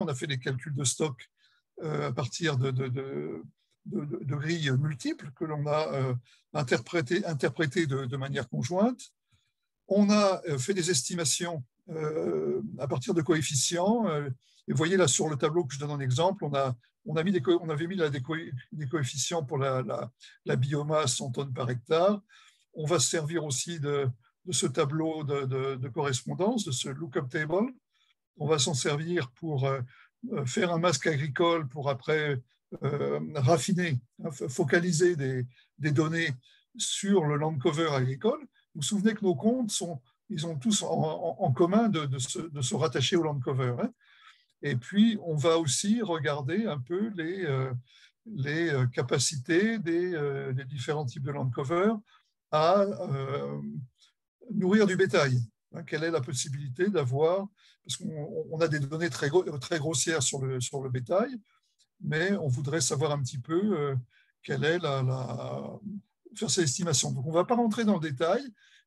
On a fait des calculs de stock à partir de grilles multiples que l'on a interprétées de manière conjointe. On a fait des estimations à partir de coefficients. Et vous voyez là sur le tableau que je donne en exemple, on avait mis là des coefficients pour la biomasse en tonnes par hectare. On va se servir aussi de ce tableau de correspondance, de ce lookup table. On va s'en servir pour faire un masque agricole, pour après raffiner, focaliser des données sur le land cover agricole. Vous vous souvenez que nos comptes ils ont tous en commun de se rattacher au land cover. Hein. Et puis, on va aussi regarder un peu les capacités des différents types de land cover à nourrir du bétail. Hein, quelle est la possibilité d'avoir, parce qu'on a des données très grossières sur le bétail, mais on voudrait savoir un petit peu quelle est faire ces estimations. Donc on ne va pas rentrer dans le détail,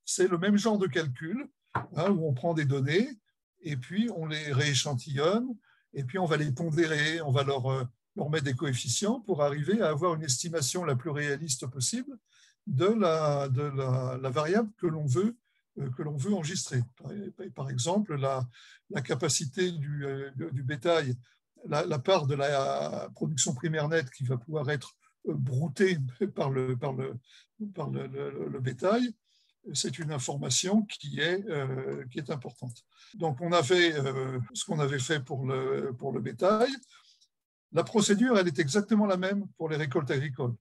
c'est le même genre de calcul, hein, où on prend des données et puis on les rééchantillonne et puis on va les pondérer, on va leur mettre des coefficients pour arriver à avoir une estimation la plus réaliste possible de la variable que l'on veut enregistrer. Par exemple, la capacité du bétail, la part de la production primaire nette qui va pouvoir être broutée par le bétail, c'est une information qui est importante. Donc, on a fait ce qu'on avait fait pour le bétail. La procédure, elle est exactement la même pour les récoltes agricoles.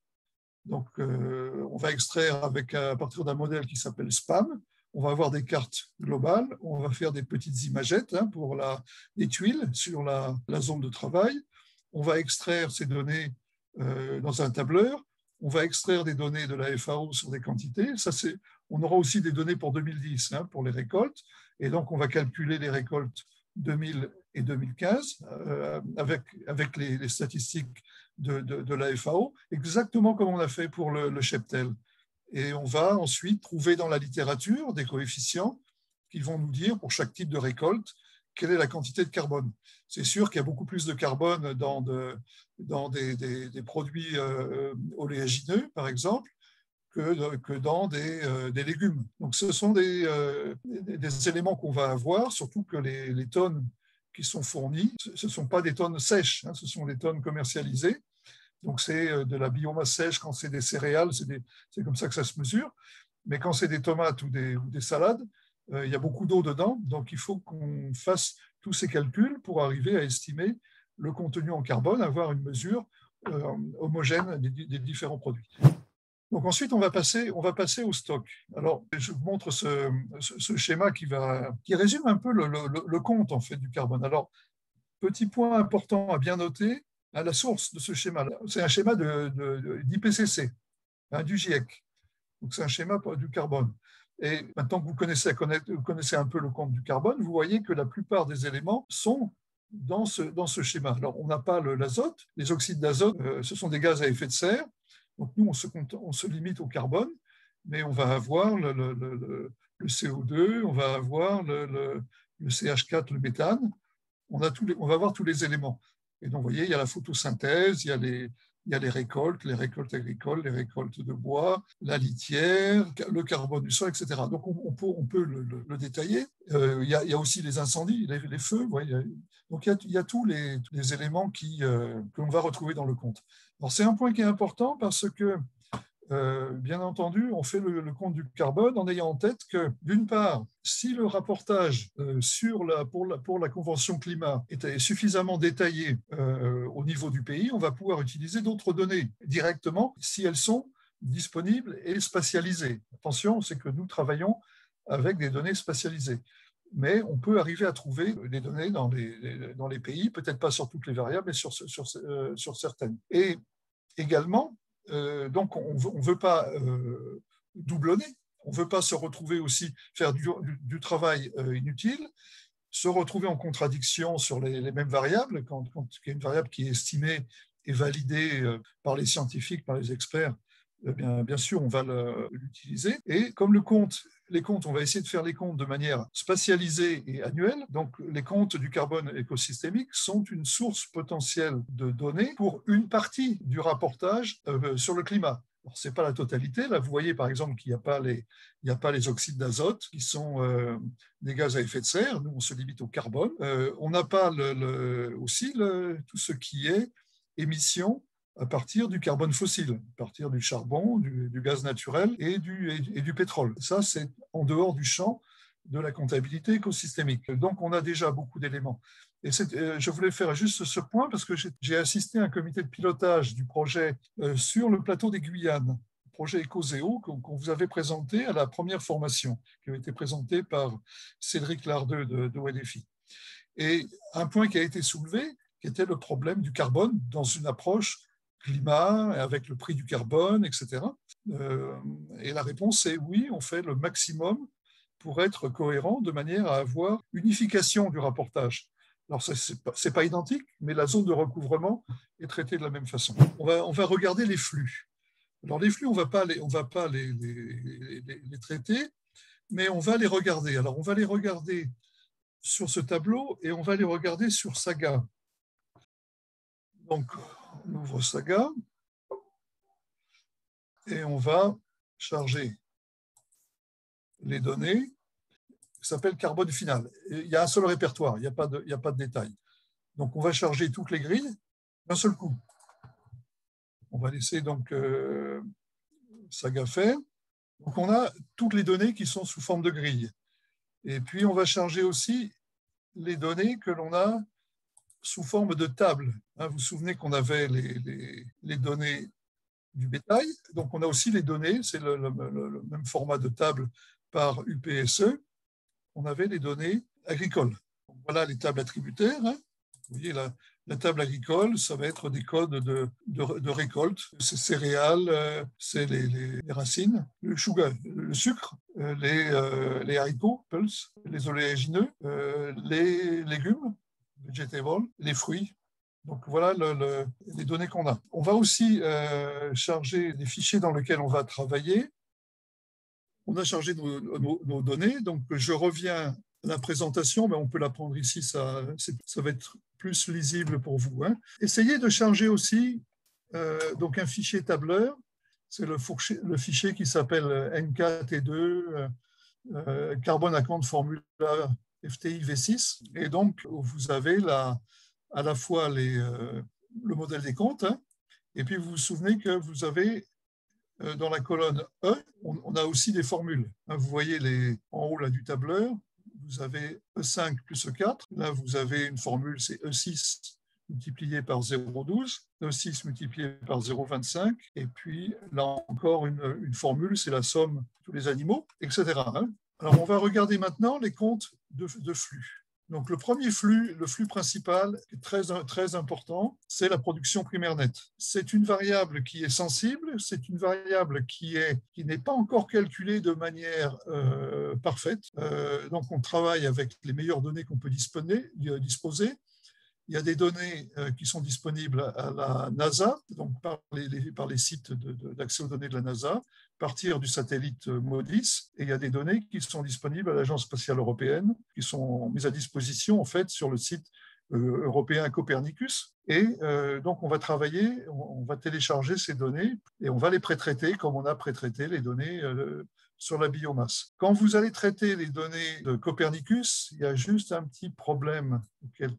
Donc, on va extraire à partir d'un modèle qui s'appelle SPAM. On va avoir des cartes globales, on va faire des petites imagettes pour les tuiles sur la zone de travail. On va extraire ces données dans un tableur. On va extraire des données de la FAO sur des quantités. On aura aussi des données pour 2010 pour les récoltes. Et donc, on va calculer les récoltes 2000 et 2015 avec les statistiques de la FAO, exactement comme on a fait pour le cheptel. Et on va ensuite trouver dans la littérature des coefficients qui vont nous dire pour chaque type de récolte quelle est la quantité de carbone. C'est sûr qu'il y a beaucoup plus de carbone dans des produits oléagineux, par exemple, que dans des légumes. Donc ce sont des éléments qu'on va avoir, surtout que les tonnes qui sont fournies, ce ne sont pas des tonnes sèches, ce sont des tonnes commercialisées. Donc, c'est de la biomasse sèche quand c'est des céréales, c'est comme ça que ça se mesure. Mais quand c'est des tomates ou des salades, il y a beaucoup d'eau dedans. Donc, il faut qu'on fasse tous ces calculs pour arriver à estimer le contenu en carbone, avoir une mesure homogène des différents produits. Donc, ensuite, on va passer au stock. Alors, je vous montre ce schéma qui résume un peu le compte en fait, du carbone. Alors, petit point important à bien noter, à la source de ce schéma. C'est un schéma d'IPCC, du GIEC. Donc, c'est un schéma du carbone. Et maintenant que vous connaissez un peu le compte du carbone, vous voyez que la plupart des éléments sont dans ce schéma. Alors, on n'a pas l'azote. Les oxydes d'azote, ce sont des gaz à effet de serre. Donc, nous, on se limite au carbone, mais on va avoir le CO2, on va avoir le CH4, le méthane. On va avoir tous les éléments. Et donc, vous voyez, il y a la photosynthèse, il y a les récoltes agricoles, les récoltes de bois, la litière, le carbone du sol, etc. Donc, on peut le détailler. Il y a aussi les incendies, les feux. Donc, il y a tous les éléments que l'on va retrouver dans le compte. Alors, c'est un point qui est important parce que bien entendu, on fait le compte du carbone en ayant en tête que, d'une part, si le rapportage pour la Convention climat est suffisamment détaillé au niveau du pays, on va pouvoir utiliser d'autres données directement si elles sont disponibles et spatialisées. Attention, c'est que nous travaillons avec des données spatialisées. mais on peut arriver à trouver des données dans les pays, peut-être pas sur toutes les variables, mais sur certaines. Et également, donc on ne veut pas doublonner, on ne veut pas se retrouver aussi, faire du travail inutile, se retrouver en contradiction sur les mêmes variables, quand il y a une variable qui est estimée et validée par les scientifiques, par les experts, bien sûr, on va l'utiliser. Et comme les comptes, on va essayer de faire les comptes de manière spatialisée et annuelle. Donc, les comptes du carbone écosystémique sont une source potentielle de données pour une partie du rapportage sur le climat. Ce n'est pas la totalité. Là, vous voyez par exemple qu'il n'y a pas les oxydes d'azote qui sont des gaz à effet de serre. Nous, on se limite au carbone. On n'a pas aussi tout ce qui est émissions à partir du carbone fossile, à partir du charbon, du gaz naturel et du pétrole. Ça, c'est en dehors du champ de la comptabilité écosystémique. Donc, on a déjà beaucoup d'éléments. Et je voulais faire juste ce point parce que j'ai assisté à un comité de pilotage du projet sur le plateau des Guyanes, le projet EcoZéo qu'on vous avait présenté à la première formation, qui a été présentée par Cédric Lardeux de WDFI. Et un point qui a été soulevé, qui était le problème du carbone dans une approche climat, avec le prix du carbone, etc. Et la réponse est oui, on fait le maximum pour être cohérent de manière à avoir unification du rapportage. Alors, ce n'est pas identique, mais la zone de recouvrement est traitée de la même façon. On va regarder les flux. Alors, les flux, on ne va pas les traiter, mais on va les regarder. Alors, on va les regarder sur ce tableau et on va les regarder sur Saga. Donc, on ouvre Saga et on va charger les données qui s'appelle carbone final. Il y a un seul répertoire, il n'y a pas de détails. Donc, on va charger toutes les grilles d'un seul coup. On va laisser donc Saga faire. Donc, on a toutes les données qui sont sous forme de grille. Et puis, on va charger aussi les données que l'on a sous forme de table. Vous vous souvenez qu'on avait les données du bétail. Donc, on a aussi les données, c'est le même format de table par UPSE. On avait les données agricoles. Donc, voilà les tables attributaires. Vous voyez, la table agricole, ça va être des codes de récolte. C'est céréales, c'est les racines, le sucre, les haricots, pulse, les oléagineux, les légumes, vegetables, les fruits. Donc voilà les données qu'on a. On va aussi charger des fichiers dans lesquels on va travailler. On a chargé nos données, donc je reviens à la présentation, mais on peut la prendre ici, ça va être plus lisible pour vous. Essayez de charger aussi donc un fichier tableur, c'est le fichier qui s'appelle NKT2, Carbon Account Formula FTI V6, et donc vous avez à la fois le modèle des comptes, et puis vous vous souvenez que vous avez dans la colonne E, on a aussi des formules. Vous voyez en haut là, du tableur, vous avez E5 plus E4. Là, vous avez une formule, c'est E6 multiplié par 0,12, E6 multiplié par 0,25. Et puis, là encore, une formule, c'est la somme de tous les animaux, etc. Alors, on va regarder maintenant les comptes de flux. Donc, le premier flux, le flux principal, est très important, c'est la production primaire nette. C'est une variable qui est sensible, c'est une variable qui n'est pas encore calculée de manière parfaite. Donc, on travaille avec les meilleures données qu'on peut disposer. Il y a des données qui sont disponibles à la NASA, donc par les sites d'accès aux données de la NASA, à partir du satellite MODIS, et il y a des données qui sont disponibles à l'Agence spatiale européenne, qui sont mises à disposition en fait sur le site européen Copernicus. Et donc on va travailler, on va télécharger ces données et on va les pré-traiter comme on a pré-traité les données sur la biomasse. Quand vous allez traiter les données de Copernicus, il y a juste un petit problème auquel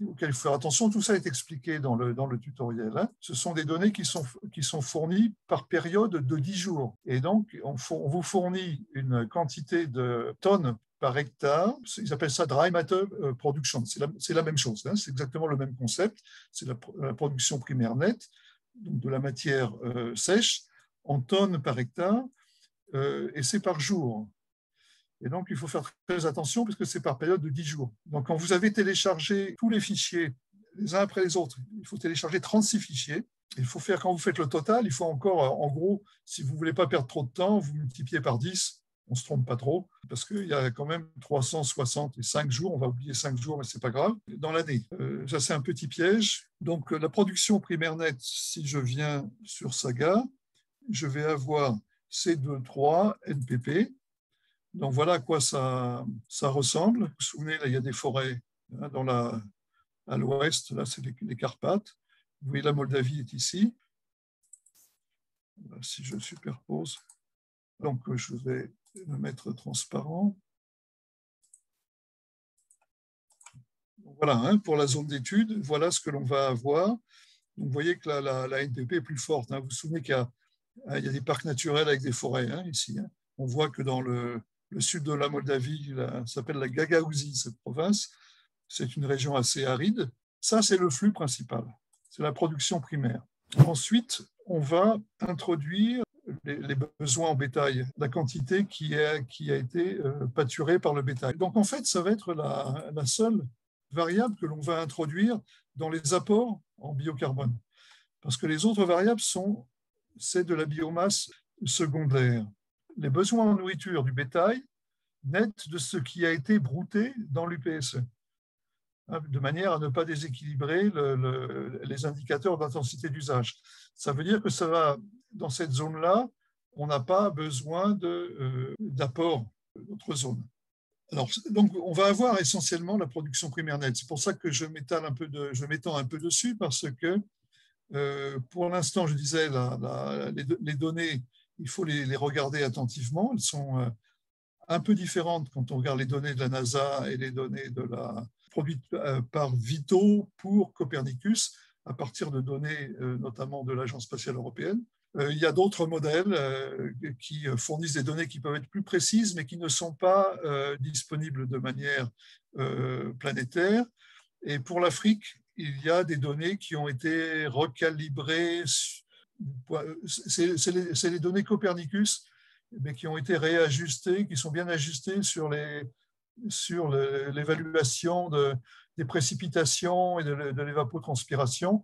il faut faire attention. Tout ça est expliqué dans le tutoriel. Ce sont des données qui sont fournies par période de 10 jours. Et donc, on vous fournit une quantité de tonnes par hectare. Ils appellent ça dry matter production. C'est la même chose. C'est exactement le même concept. C'est la production primaire nette, donc de la matière sèche, en tonnes par hectare, et c'est par jour. Et donc, il faut faire très attention parce que c'est par période de 10 jours. Donc, quand vous avez téléchargé tous les fichiers les uns après les autres, il faut télécharger 36 fichiers. Il faut faire, quand vous faites le total, il faut encore, en gros, si vous ne voulez pas perdre trop de temps, vous multipliez par 10. On ne se trompe pas trop, parce qu'il y a quand même 365 jours, on va oublier 5 jours, mais ce n'est pas grave, dans l'année. Ça, c'est un petit piège. Donc, la production primaire nette, si je viens sur Saga, je vais avoir C23 NPP. Donc, voilà à quoi ça ressemble. Vous vous souvenez, là, il y a des forêts hein, à l'ouest, là, c'est les Carpates. Vous voyez, la Moldavie est ici. Si je superpose, donc je vais le mettre transparent. Voilà, hein, pour la zone d'étude, voilà ce que l'on va avoir. Donc, vous voyez que la NPP est plus forte. Hein. Vous vous souvenez qu'il y a des parcs naturels avec des forêts hein, ici. Hein. On voit que dans le sud de la Moldavie, ça s'appelle la Gagaouzie, cette province. C'est une région assez aride. Ça, c'est le flux principal. C'est la production primaire. Ensuite, on va introduire les besoins en bétail, la quantité qui a été pâturée par le bétail. Donc, en fait, ça va être la seule variable que l'on va introduire dans les apports en biocarbone. Parce que les autres variables c'est de la biomasse secondaire. Les besoins en nourriture du bétail net de ce qui a été brouté dans l'UPSE, de manière à ne pas déséquilibrer les indicateurs d'intensité d'usage. Ça veut dire que dans cette zone-là, on n'a pas besoin d'apport d'autres zones. Alors, donc, on va avoir essentiellement la production primaire nette. C'est pour ça que je m'étends un peu dessus, parce que pour l'instant, je disais, les données, il faut les regarder attentivement. Elles sont un peu différentes quand on regarde les données de la NASA et les données produites par Vito pour Copernicus, à partir de données notamment de l'Agence spatiale européenne. Il y a d'autres modèles qui fournissent des données qui peuvent être plus précises, mais qui ne sont pas disponibles de manière planétaire. Et pour l'Afrique, il y a des données qui ont été recalibrées. C'est les données Copernicus, mais qui ont été réajustées, qui sont bien ajustées sur l'évaluation des précipitations et de l'évapotranspiration.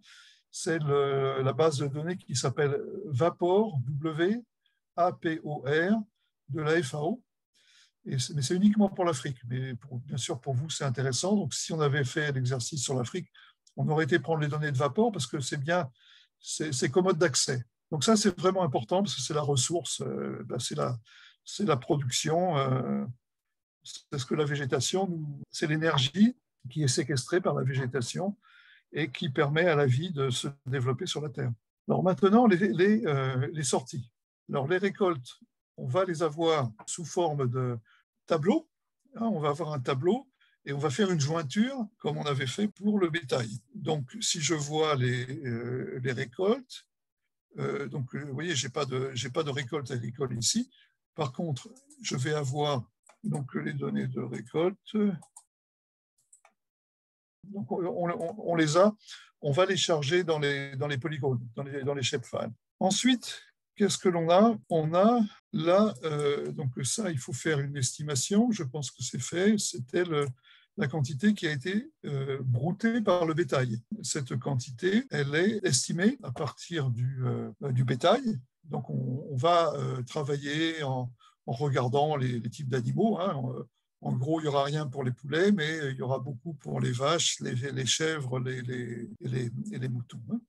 C'est la base de données qui s'appelle VAPOR, W-A-P-O-R, de la FAO. Mais c'est uniquement pour l'Afrique. Mais bien sûr, pour vous, c'est intéressant. Donc, si on avait fait l'exercice sur l'Afrique, on aurait été prendre les données de VAPOR parce que c'est commode d'accès. Donc ça, c'est vraiment important parce que c'est la ressource, c'est la production, c'est ce que la végétation, c'est l'énergie qui est séquestrée par la végétation et qui permet à la vie de se développer sur la Terre. Alors maintenant, les sorties. Alors les récoltes, on va les avoir sous forme de tableau. On va avoir un tableau et on va faire une jointure comme on avait fait pour le bétail. Donc si je vois les récoltes, donc vous voyez, j'ai pas de récolte agricole ici. Par contre, je vais avoir donc les données de récolte. Donc on les a, on va les charger dans les polygones, dans les shapefiles. Ensuite, qu'est-ce que l'on a? On a là, donc ça, il faut faire une estimation. Je pense que c'est fait. C'était la quantité qui a été broutée par le bétail. Cette quantité, elle est estimée à partir du bétail. Donc, on va travailler en regardant les types d'animaux. Hein. En gros, il n'y aura rien pour les poulets, mais il y aura beaucoup pour les vaches, les chèvres et les moutons. Hein.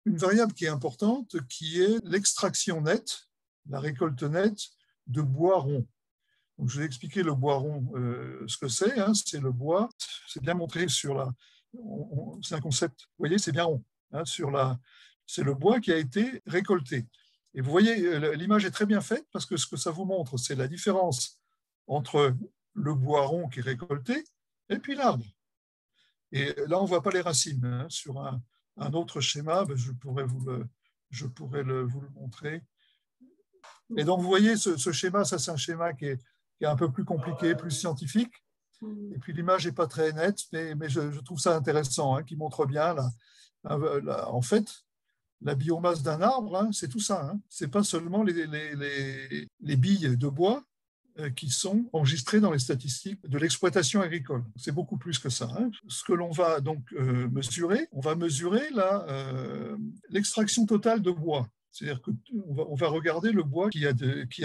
Une variable qui est importante, qui est l'extraction nette, la récolte nette de bois rond. Donc, je vais expliquer le bois rond, ce que c'est. Hein. C'est le bois, c'est bien montré c'est un concept, vous voyez, c'est bien rond. Hein, c'est le bois qui a été récolté. Et vous voyez, l'image est très bien faite parce que ce que ça vous montre, c'est la différence entre le bois rond qui est récolté et puis l'arbre. Et là, on ne voit pas les racines. Hein. Sur un autre schéma, je pourrais vous le montrer. Et donc, vous voyez, ce schéma, ça c'est un schéma qui est un peu plus compliqué, plus scientifique. Et puis, l'image n'est pas très nette, mais je trouve ça intéressant, hein, qui montre bien, en fait, la biomasse d'un arbre, hein, c'est tout ça. Hein. Ce n'est pas seulement les billes de bois, qui sont enregistrés dans les statistiques de l'exploitation agricole. C'est beaucoup plus que ça. Hein. Ce que l'on va donc mesurer, on va mesurer l'extraction totale de bois. C'est-à-dire qu'on va regarder le bois qui a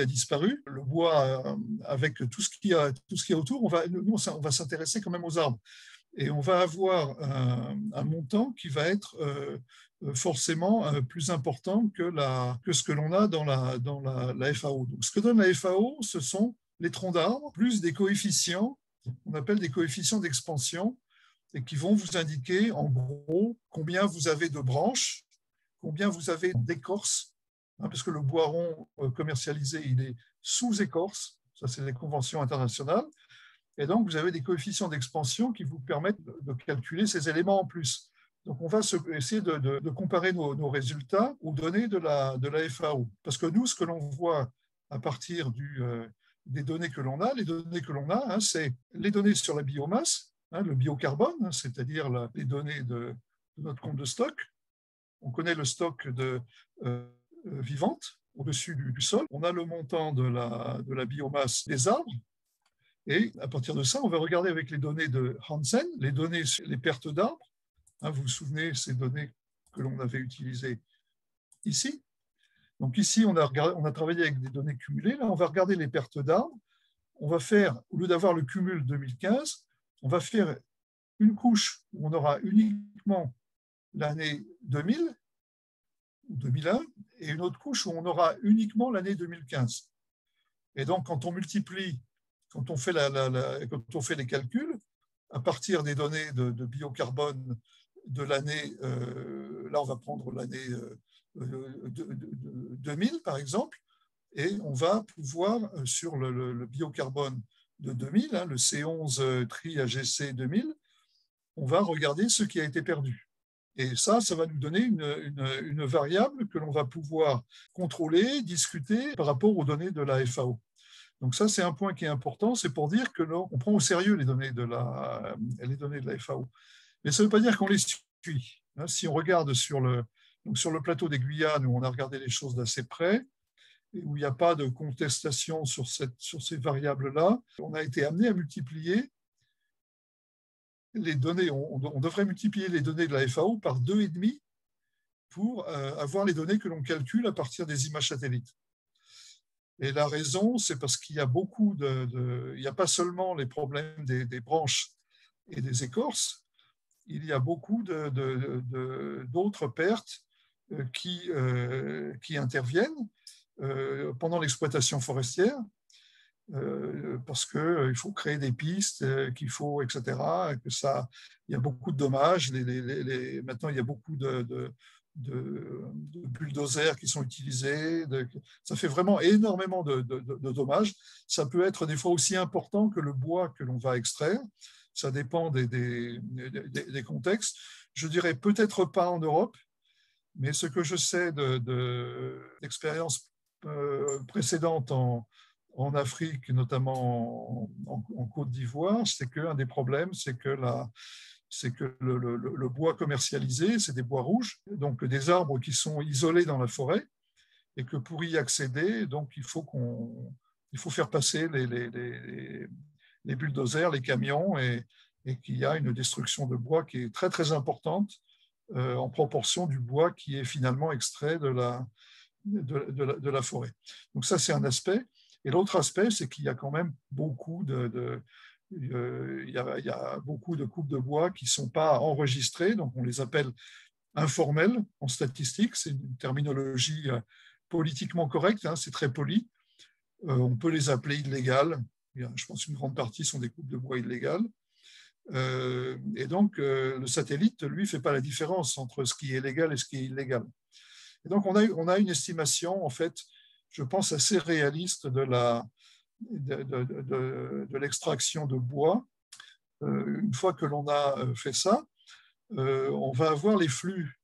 disparu, le bois avec tout ce qu'il y a autour. Nous, on va s'intéresser quand même aux arbres. Et on va avoir un montant qui va être forcément plus important que ce que l'on a dans la FAO. Donc, ce que donne la FAO, ce sont les troncs d'arbres, plus des coefficients, on appelle des coefficients d'expansion, et qui vont vous indiquer en gros combien vous avez de branches, combien vous avez d'écorces, hein, parce que le bois rond commercialisé, il est sous écorce, ça c'est les conventions internationales, et donc vous avez des coefficients d'expansion qui vous permettent de calculer ces éléments en plus. Donc on va essayer de comparer nos résultats aux données de la FAO, parce que nous, ce que l'on voit à partir des données que l'on a, les données que l'on a, hein, c'est les données sur la biomasse, hein, le biocarbone, hein, c'est-à-dire les données de notre compte de stock. On connaît le stock vivante au-dessus du sol. On a le montant de la biomasse des arbres. Et à partir de ça, on va regarder avec les données de Hansen, les données sur les pertes d'arbres. Hein, vous vous souvenez, ces données que l'on avait utilisées ici. Donc ici, on a travaillé avec des données cumulées. Là, on va regarder les pertes d'arbres. On va faire, au lieu d'avoir le cumul 2015, on va faire une couche où on aura uniquement l'année 2000 ou 2001 et une autre couche où on aura uniquement l'année 2015. Et donc, quand on multiplie, quand on fait les calculs, à partir des données de biocarbone de l'année, là on va prendre l'année 2000 par exemple, et on va pouvoir, sur le biocarbone de 2000, hein, le C11 tri-AGC 2000, on va regarder ce qui a été perdu. Et ça va nous donner une variable que l'on va pouvoir contrôler, discuter par rapport aux données de la FAO. Donc ça, c'est un point qui est important, c'est pour dire que l'on prend au sérieux les données de la FAO. Mais ça ne veut pas dire qu'on les suit. Si on regarde sur le plateau des Guyanes, où on a regardé les choses d'assez près, et où il n'y a pas de contestation sur ces variables-là, on a été amené à multiplier les données, on devrait multiplier les données de la FAO par 2,5 pour avoir les données que l'on calcule à partir des images satellites. Et la raison, c'est parce qu'il y a il n'y a pas seulement les problèmes des branches et des écorces, il y a beaucoup d'autres pertes qui interviennent pendant l'exploitation forestière, parce qu'il faut créer des pistes, qu'il faut, etc. Il y a beaucoup de dommages. Maintenant, il y a beaucoup de bulldozers qui sont utilisés. Ça fait vraiment énormément de dommages. Ça peut être des fois aussi important que le bois que l'on va extraire. Ça dépend des contextes. Je dirais peut-être pas en Europe, mais ce que je sais d'expériences précédentes en Afrique, notamment en Côte d'Ivoire, c'est qu'un des problèmes, c'est que le bois commercialisé, c'est des bois rouges, donc des arbres qui sont isolés dans la forêt, et que pour y accéder, donc il faut faire passer les bulldozers, les camions, et qu'il y a une destruction de bois qui est très très importante en proportion du bois qui est finalement extrait de la forêt. Donc ça, c'est un aspect. Et l'autre aspect, c'est qu'il y a quand même beaucoup il y a beaucoup de coupes de bois qui ne sont pas enregistrées, donc on les appelle informelles en statistique. C'est une terminologie politiquement correcte, hein, c'est très poli. On peut les appeler illégales. Je pense qu'une grande partie sont des coupes de bois illégales. Et donc, le satellite, lui, ne fait pas la différence entre ce qui est légal et ce qui est illégal. Et donc, on a une estimation, en fait, je pense, assez réaliste de l'extraction de bois. Une fois que l'on a fait ça, on va avoir les flux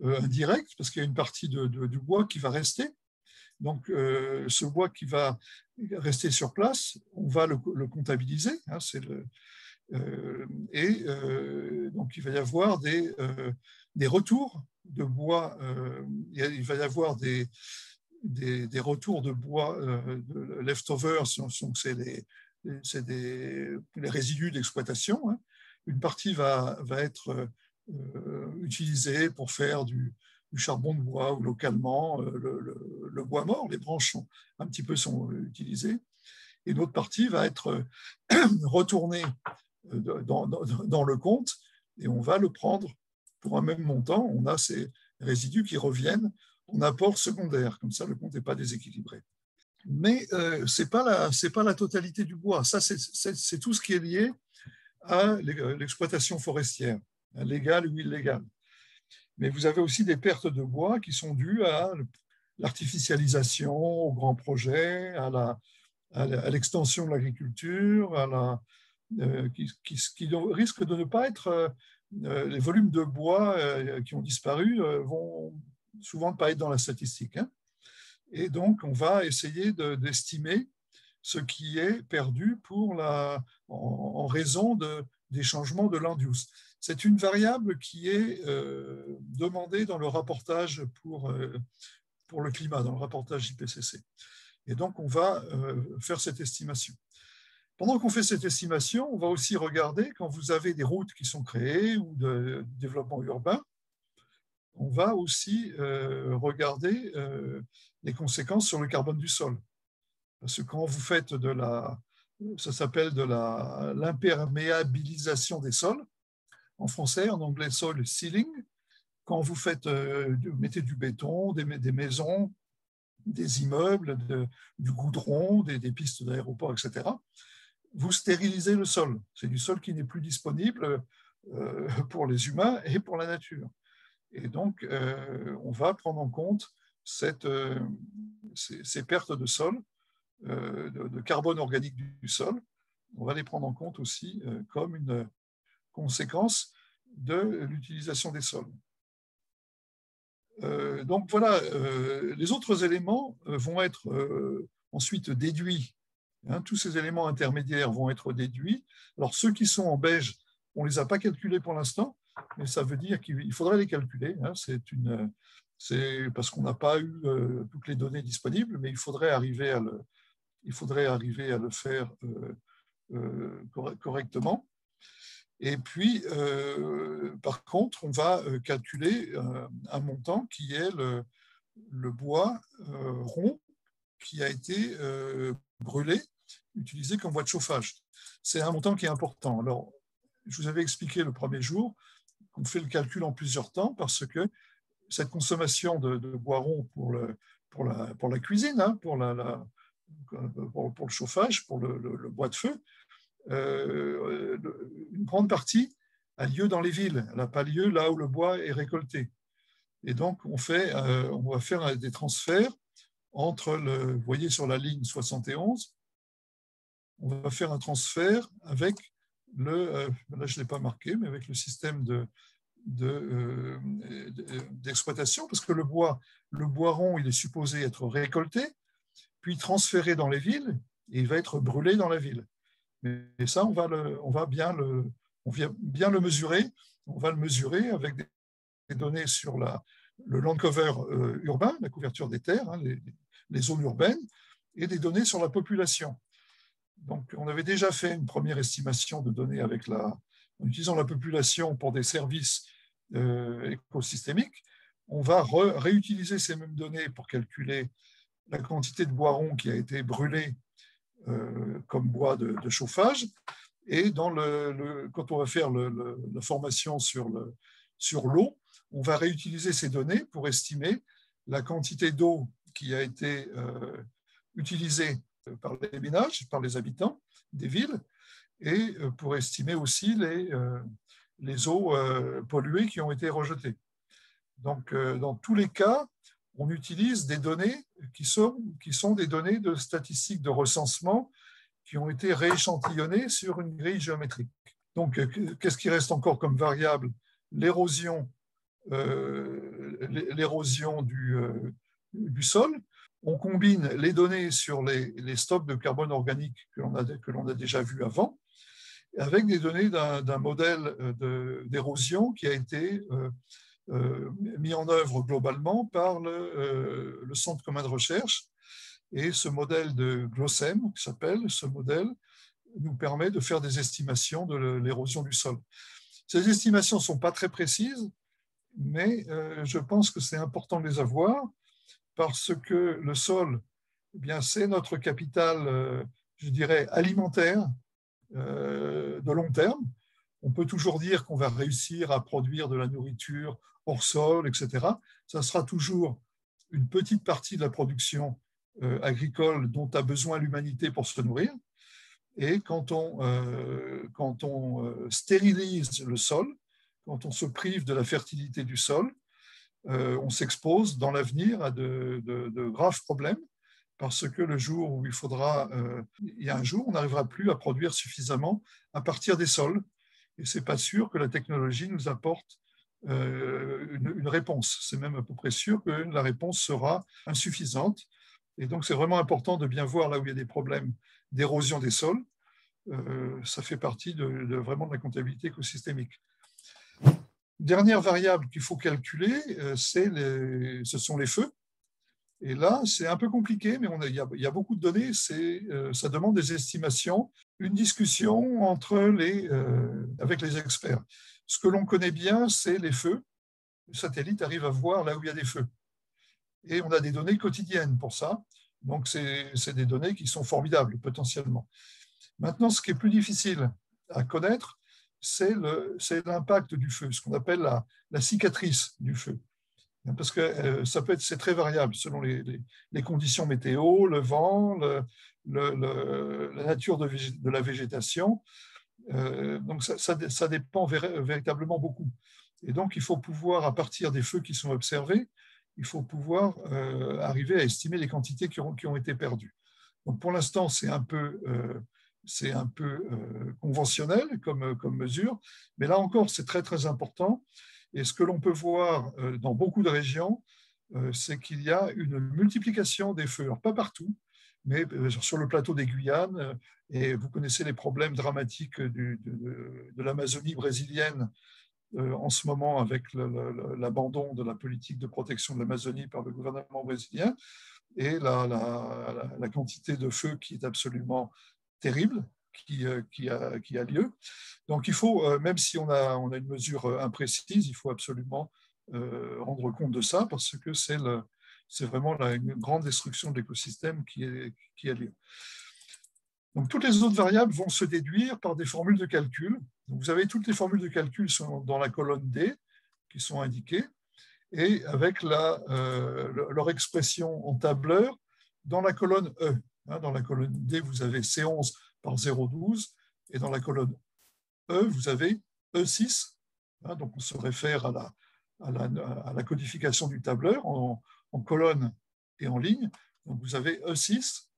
indirects, parce qu'il y a une partie du bois qui va rester. Donc, ce bois qui va rester sur place, on va le comptabiliser. Hein, donc, il va y avoir des retours de bois. Il va y avoir des retours de bois, de leftovers, c'est les résidus d'exploitation. Hein. Une partie va être utilisée pour faire du charbon de bois ou localement le bois mort. Les branches sont utilisées. Et une autre partie va être retournée dans le compte et on va le prendre pour un même montant. On a ces résidus qui reviennent en apport secondaire. Comme ça, le compte n'est pas déséquilibré. Mais ce n'est pas la totalité du bois. Ça, c'est tout ce qui est lié à l'exploitation forestière, légale ou illégale. Mais vous avez aussi des pertes de bois qui sont dues à l'artificialisation, aux grands projets, à l'extension de l'agriculture, qui risque de ne pas être… les volumes de bois qui ont disparu vont souvent ne pas être dans la statistique. Hein. Et donc, on va essayer d'estimer ce qui est perdu en raison des changements de land use. C'est une variable qui est demandée dans le rapportage pour le climat, dans le rapportage IPCC. Et donc, on va faire cette estimation. Pendant qu'on fait cette estimation, on va aussi regarder, quand vous avez des routes qui sont créées ou de développement urbain, on va aussi regarder les conséquences sur le carbone du sol. Parce que quand vous faites ça s'appelle de l'imperméabilisation des sols, en français, en anglais, soil sealing, quand vous mettez du béton, des maisons, des immeubles, du goudron, des pistes d'aéroport, etc., vous stérilisez le sol. C'est du sol qui n'est plus disponible pour les humains et pour la nature. Et donc, on va prendre en compte ces pertes de sol, de carbone organique du sol. On va les prendre en compte aussi comme une conséquence de l'utilisation des sols. Donc voilà, les autres éléments vont être ensuite déduits. Hein, tous ces éléments intermédiaires vont être déduits. Alors ceux qui sont en beige, on ne les a pas calculés pour l'instant, mais ça veut dire qu'il faudrait les calculer. Hein, c'est parce qu'on n'a pas eu toutes les données disponibles, mais il faudrait arriver à le faire correctement. Et puis, par contre, on va calculer un montant qui est le bois rond qui a été brûlé, utilisé comme bois de chauffage. C'est un montant qui est important. Alors, je vous avais expliqué le premier jour qu'on fait le calcul en plusieurs temps parce que cette consommation de bois rond pour la cuisine, hein, pour le chauffage, pour le bois de feu, une grande partie a lieu dans les villes. Elle n'a pas lieu là où le bois est récolté. Et donc, on va faire des transferts entre vous voyez sur la ligne 71, on va faire un transfert avec là je ne l'ai pas marqué, mais avec le système d'exploitation, parce que le bois rond, il est supposé être récolté, puis transféré dans les villes, et il va être brûlé dans la ville. Mais ça, on va bien le mesurer. On va le mesurer avec des données sur le land cover urbain, la couverture des terres, hein, les zones urbaines, et des données sur la population. Donc, on avait déjà fait une première estimation de données en utilisant la population pour des services écosystémiques. On va réutiliser ces mêmes données pour calculer la quantité de bois rond qui a été brûlé comme bois de chauffage. Et quand on va faire la formation sur l'eau, on va réutiliser ces données pour estimer la quantité d'eau qui a été utilisée par les ménages, par les habitants des villes, et pour estimer aussi les eaux polluées qui ont été rejetées. Donc, dans tous les cas, on utilise des données qui sont des données de statistiques de recensement qui ont été rééchantillonnées sur une grille géométrique. Donc, qu'est-ce qui reste encore comme variable? L'érosion du sol. On combine les données sur les stocks de carbone organique que l'on a déjà vus avant, avec des données d'un modèle d'érosion qui a été mis en œuvre globalement par le Centre commun de recherche. Et ce modèle de Glossem, qui s'appelle, ce modèle nous permet de faire des estimations de l'érosion du sol. Ces estimations ne sont pas très précises, mais je pense que c'est important de les avoir parce que le sol, eh bien, c'est notre capital, je dirais, alimentaire de long terme. On peut toujours dire qu'on va réussir à produire de la nourriture hors sol, etc. Ça sera toujours une petite partie de la production agricole dont a besoin l'humanité pour se nourrir. Et quand on stérilise le sol, quand on se prive de la fertilité du sol, on s'expose dans l'avenir à de graves problèmes parce que le jour où il y a un jour, on n'arrivera plus à produire suffisamment à partir des sols. Et ce n'est pas sûr que la technologie nous apporte une réponse. C'est même à peu près sûr que la réponse sera insuffisante. Et donc, c'est vraiment important de bien voir là où il y a des problèmes d'érosion des sols. Ça fait partie vraiment de la comptabilité écosystémique. Dernière variable qu'il faut calculer, ce sont les feux. Et là, c'est un peu compliqué, mais il y a beaucoup de données. Ça demande des estimations, une discussion avec les experts. Ce que l'on connaît bien, c'est les feux. Le satellite arrive à voir là où il y a des feux. Et on a des données quotidiennes pour ça. Donc, c'est des données qui sont formidables, potentiellement. Maintenant, ce qui est plus difficile à connaître, c'est l'impact du feu, ce qu'on appelle la cicatrice du feu. Parce que c'est très variable selon les conditions météo, le vent, la nature de la végétation. Donc ça dépend véritablement beaucoup. Et donc il faut pouvoir, à partir des feux qui sont observés, il faut pouvoir arriver à estimer les quantités qui ont été perdues. Donc pour l'instant, c'est un peu conventionnel comme mesure, mais là encore, c'est très très important. Et ce que l'on peut voir dans beaucoup de régions, c'est qu'il y a une multiplication des feux. Alors, pas partout, mais sur le plateau des Guyanes, et vous connaissez les problèmes dramatiques de l'Amazonie brésilienne en ce moment avec l'abandon de la politique de protection de l'Amazonie par le gouvernement brésilien et la quantité de feux qui est absolument terrible qui a lieu. Donc il faut, même si on a une mesure imprécise, il faut absolument rendre compte de ça parce que c'est vraiment une grande destruction de l'écosystème qui a lieu. Donc toutes les autres variables vont se déduire par des formules de calcul. Donc, vous avez toutes les formules de calcul sont dans la colonne D qui sont indiquées et avec leur expression en tableur dans la colonne E. Dans la colonne D, vous avez C11 par 0,12 et dans la colonne E, vous avez E6. Donc on se réfère à la codification du tableur en colonne et en ligne. Donc vous avez E6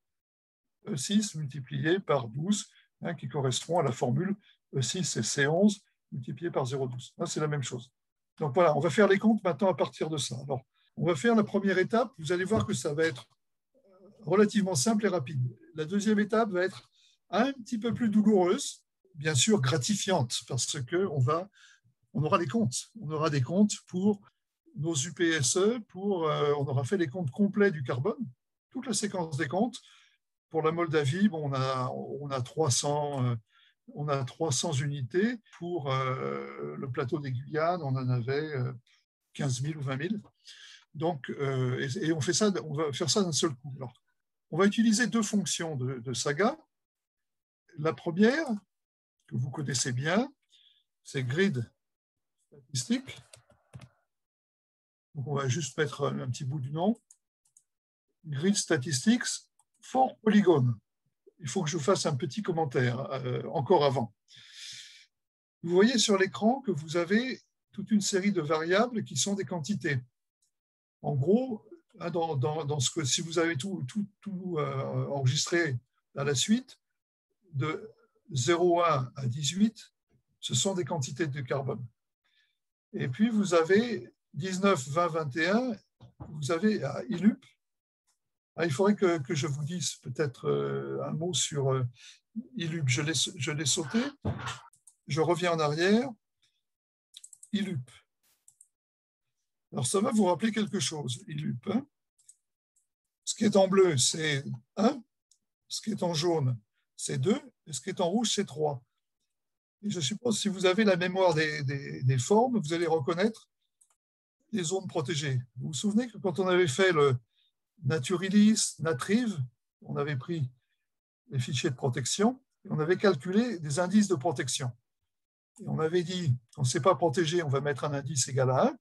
multiplié par 12, qui correspond à la formule E6 et C11 multiplié par 0,12. Là, c'est la même chose. Donc voilà, on va faire les comptes maintenant à partir de ça. Alors, on va faire la première étape. Vous allez voir que ça va être relativement simple et rapide. La deuxième étape va être un petit peu plus douloureuse, bien sûr gratifiante, parce qu'on aura des comptes. On aura des comptes pour nos UPSE, on aura fait les comptes complets du carbone, toute la séquence des comptes. Pour la Moldavie, on a 300 unités. Pour le plateau des Guyanes, on en avait 15 000 ou 20 000. Donc, et on va faire ça d'un seul coup. Alors, on va utiliser deux fonctions de Saga. La première, que vous connaissez bien, c'est grid statistique. Donc, on va juste mettre un petit bout du nom. Grid statistics for polygone. Il faut que je fasse un petit commentaire encore avant. Vous voyez sur l'écran que vous avez toute une série de variables qui sont des quantités. En gros, si vous avez tout enregistré à la suite, de 0,1 à 18, ce sont des quantités de carbone. Et puis, vous avez 19, 20, 21, vous avez ILUP. Il faudrait que je vous dise peut-être un mot sur ILUP. Je l'ai sauté. Je reviens en arrière. ILUP. Alors, ça va vous rappeler quelque chose, ILUP. Hein. Ce qui est en bleu, c'est 1. Ce qui est en jaune, c'est 2. Et ce qui est en rouge, c'est 3. Et je suppose que si vous avez la mémoire des formes, vous allez reconnaître les zones protégées. Vous vous souvenez que quand on avait fait le Naturilis, Natriv, on avait pris les fichiers de protection et on avait calculé des indices de protection. Et on avait dit, quand ce n'est pas protégé, on va mettre un indice égal à 1.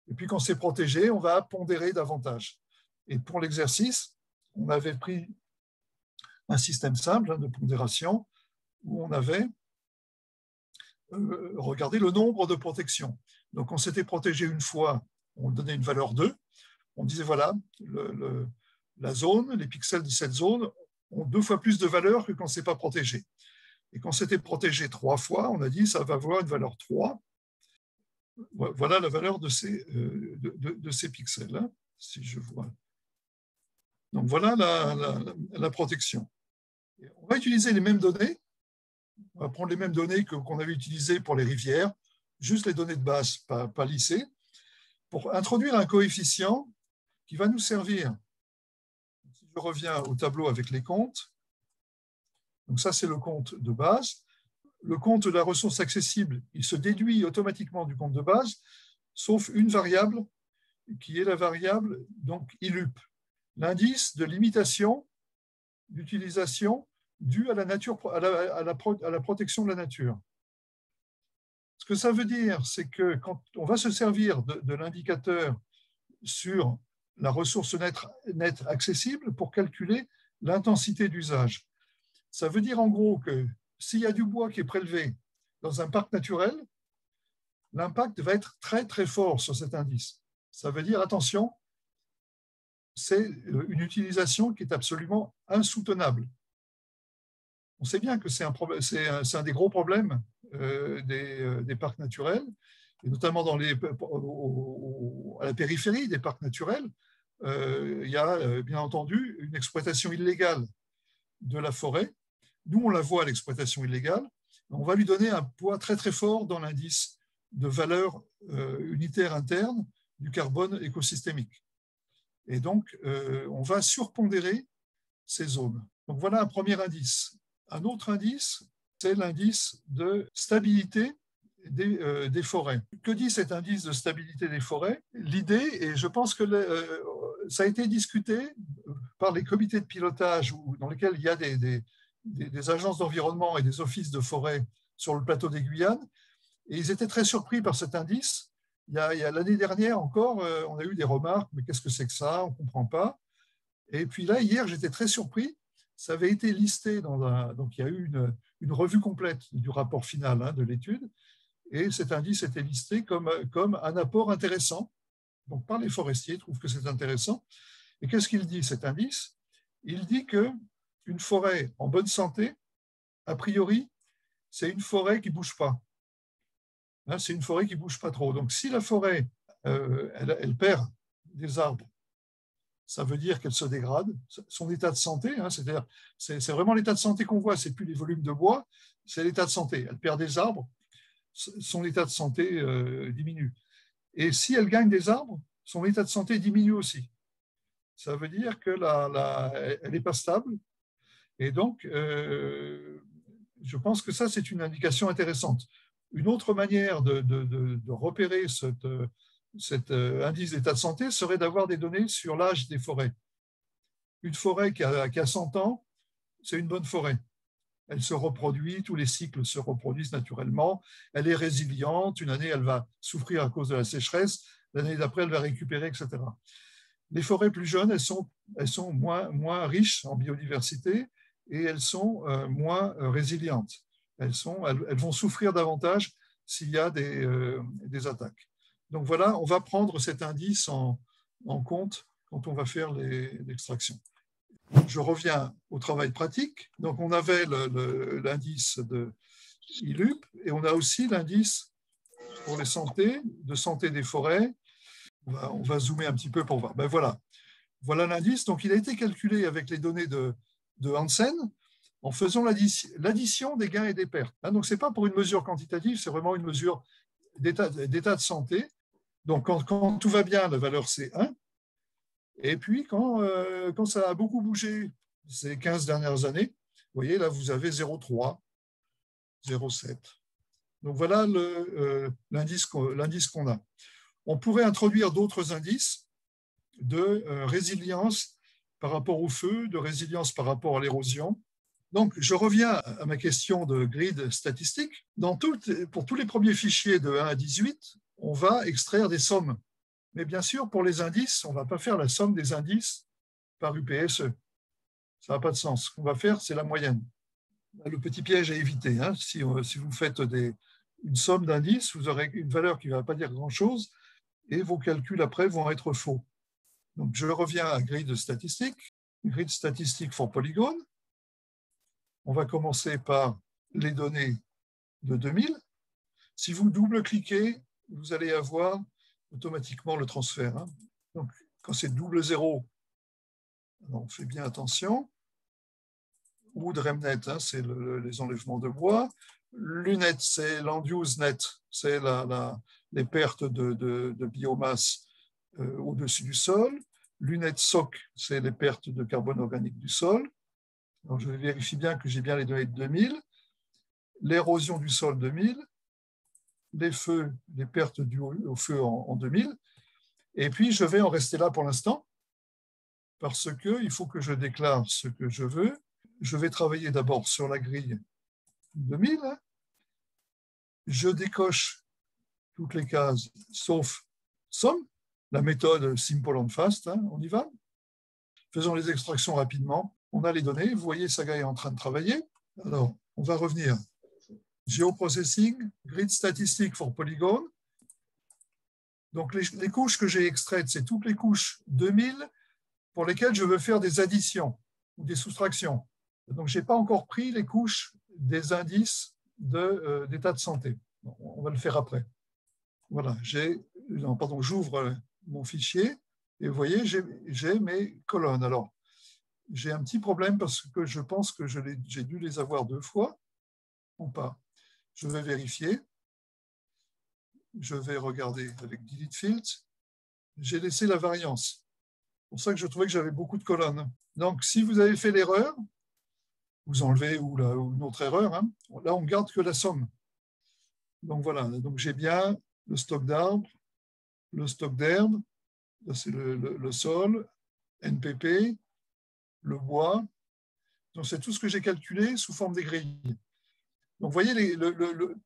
Et puis quand c'est protégé, on va pondérer davantage. Et pour l'exercice, on avait pris un système simple de pondération où on avait regardé le nombre de protections. Donc on s'était protégé une fois, on donnait une valeur 2. On disait, voilà, la zone, les pixels de cette zone ont 2 fois plus de valeur que quand ce n'est pas protégé. Et quand c'était protégé 3 fois, on a dit, ça va avoir une valeur 3. Voilà la valeur de ces pixels, hein, si je vois. Donc voilà la protection. On va utiliser les mêmes données. On va prendre les mêmes données qu'on avait utilisées pour les rivières, juste les données de base, pas lissées, pour introduire un coefficient qui va nous servir. Si je reviens au tableau avec les comptes, donc ça c'est le compte de base. Le compte de la ressource accessible, il se déduit automatiquement du compte de base, sauf une variable qui est la variable donc ILUP, l'indice de limitation d'utilisation due à la nature, à la protection de la nature. Ce que ça veut dire, c'est que quand on va se servir de l'indicateur sur la ressource nette accessible pour calculer l'intensité d'usage. Ça veut dire en gros que s'il y a du bois qui est prélevé dans un parc naturel, l'impact va être très très fort sur cet indice. Ça veut dire, attention, c'est une utilisation qui est absolument insoutenable. On sait bien que c'est un des gros problèmes des parcs naturels, et notamment à la périphérie des parcs naturels. Il y a bien entendu une exploitation illégale de la forêt. Nous, on la voit, l'exploitation illégale. On va lui donner un poids très très fort dans l'indice de valeur unitaire interne du carbone écosystémique. Et donc, on va surpondérer ces zones. Donc voilà un premier indice. Un autre indice, c'est l'indice de stabilité des forêts. Que dit cet indice de stabilité des forêts? L'idée, et je pense que ça a été discuté par les comités de pilotage dans lesquels il y a des agences d'environnement et des offices de forêt sur le plateau des Guyanes, et ils étaient très surpris par cet indice. Il y a l'année dernière encore, on a eu des remarques, mais qu'est-ce que c'est que ça? On ne comprend pas. Et puis là, hier, j'étais très surpris. Ça avait été listé donc il y a eu une revue complète du rapport final de l'étude, et cet indice était listé comme un apport intéressant. Donc par les forestiers, ils trouvent que c'est intéressant. Et qu'est-ce qu'il dit, cet indice? Il dit qu'une forêt en bonne santé, a priori, c'est une forêt qui ne bouge pas. C'est une forêt qui ne bouge pas trop. Donc si la forêt, elle perd des arbres, ça veut dire qu'elle se dégrade. Son état de santé, c'est-à-dire, c'est vraiment l'état de santé qu'on voit, c'est plus les volumes de bois, c'est l'état de santé. Elle perd des arbres, son état de santé diminue. Et si elle gagne des arbres, son état de santé diminue aussi. Ça veut dire qu'elle n'est pas stable. Et donc, je pense que ça, c'est une indication intéressante. Une autre manière de repérer cet indice d'état de santé serait d'avoir des données sur l'âge des forêts. Une forêt qui a 100 ans, c'est une bonne forêt. Elle se reproduit, tous les cycles se reproduisent naturellement, elle est résiliente, une année elle va souffrir à cause de la sécheresse, l'année d'après elle va récupérer, etc. Les forêts plus jeunes, elles sont moins riches en biodiversité et elles sont moins résilientes. Elles vont souffrir davantage s'il y a des attaques. Donc voilà, on va prendre cet indice en compte quand on va faire l'extraction. Je reviens au travail pratique. Donc on avait l'indice de ILUP et on a aussi l'indice pour les de santé des forêts. On va zoomer un petit peu pour voir. Ben voilà l'indice. Donc il a été calculé avec les données de Hansen en faisant l'addition des gains et des pertes. Donc ce n'est pas pour une mesure quantitative, c'est vraiment une mesure d'état de santé. Donc, quand tout va bien, la valeur, c'est 1. Et puis, quand ça a beaucoup bougé ces 15 dernières années, vous voyez, là, vous avez 0,3, 0,7. Donc, voilà l'indice qu'on a. On pourrait introduire d'autres indices de résilience par rapport au feu, de résilience par rapport à l'érosion. Donc, je reviens à ma question de grid statistique. Pour tous les premiers fichiers de 1 à 18, on va extraire des sommes. Mais bien sûr, pour les indices, on ne va pas faire la somme des indices par UPSE. Ça n'a pas de sens. Ce qu'on va faire, c'est la moyenne. Le petit piège à éviter. Hein. Si vous faites une somme d'indices, vous aurez une valeur qui ne va pas dire grand-chose et vos calculs après vont être faux. Donc, je reviens à grid statistique. Grid statistique for polygone. On va commencer par les données de 2000. Si vous double-cliquez, vous allez avoir automatiquement le transfert. Hein. Donc, quand c'est double zéro, on fait bien attention. Wood remnet, hein, c'est les enlèvements de bois. Lunet, c'est land-use net, c'est les pertes de biomasse au-dessus du sol. Lunet soc, c'est les pertes de carbone organique du sol. Alors, je vérifie bien que j'ai bien les données de 2000. L'érosion du sol 2000. Les feux, les pertes dues au feu en 2000. Et puis, je vais en rester là pour l'instant parce qu'il faut que je déclare ce que je veux. Je vais travailler d'abord sur la grille 2000. Je décoche toutes les cases sauf somme, la méthode simple and fast. Hein, on y va. Faisons les extractions rapidement. On a les données. Vous voyez, Saga est en train de travailler. Alors, on va revenir. Geoprocessing, grid statistique for polygone. Donc, les couches que j'ai extraites, c'est toutes les couches 2000 pour lesquelles je veux faire des additions ou des soustractions. Donc, je n'ai pas encore pris les couches des indices d'état de santé. On va le faire après. Voilà, j'ouvre mon fichier et vous voyez, j'ai mes colonnes. Alors, j'ai un petit problème parce que je pense que j'ai dû les avoir 2 fois ou pas. Je vais vérifier. Je vais regarder avec delete fields. J'ai laissé la variance. C'est pour ça que je trouvais que j'avais beaucoup de colonnes. Donc, si vous avez fait l'erreur, vous enlevez ou une autre erreur, hein, là, on ne garde que la somme. Donc, voilà. Donc, j'ai bien le stock d'arbres, le stock d'herbe, là, c'est le sol, NPP, le bois. Donc, c'est tout ce que j'ai calculé sous forme des grilles. Donc, vous voyez,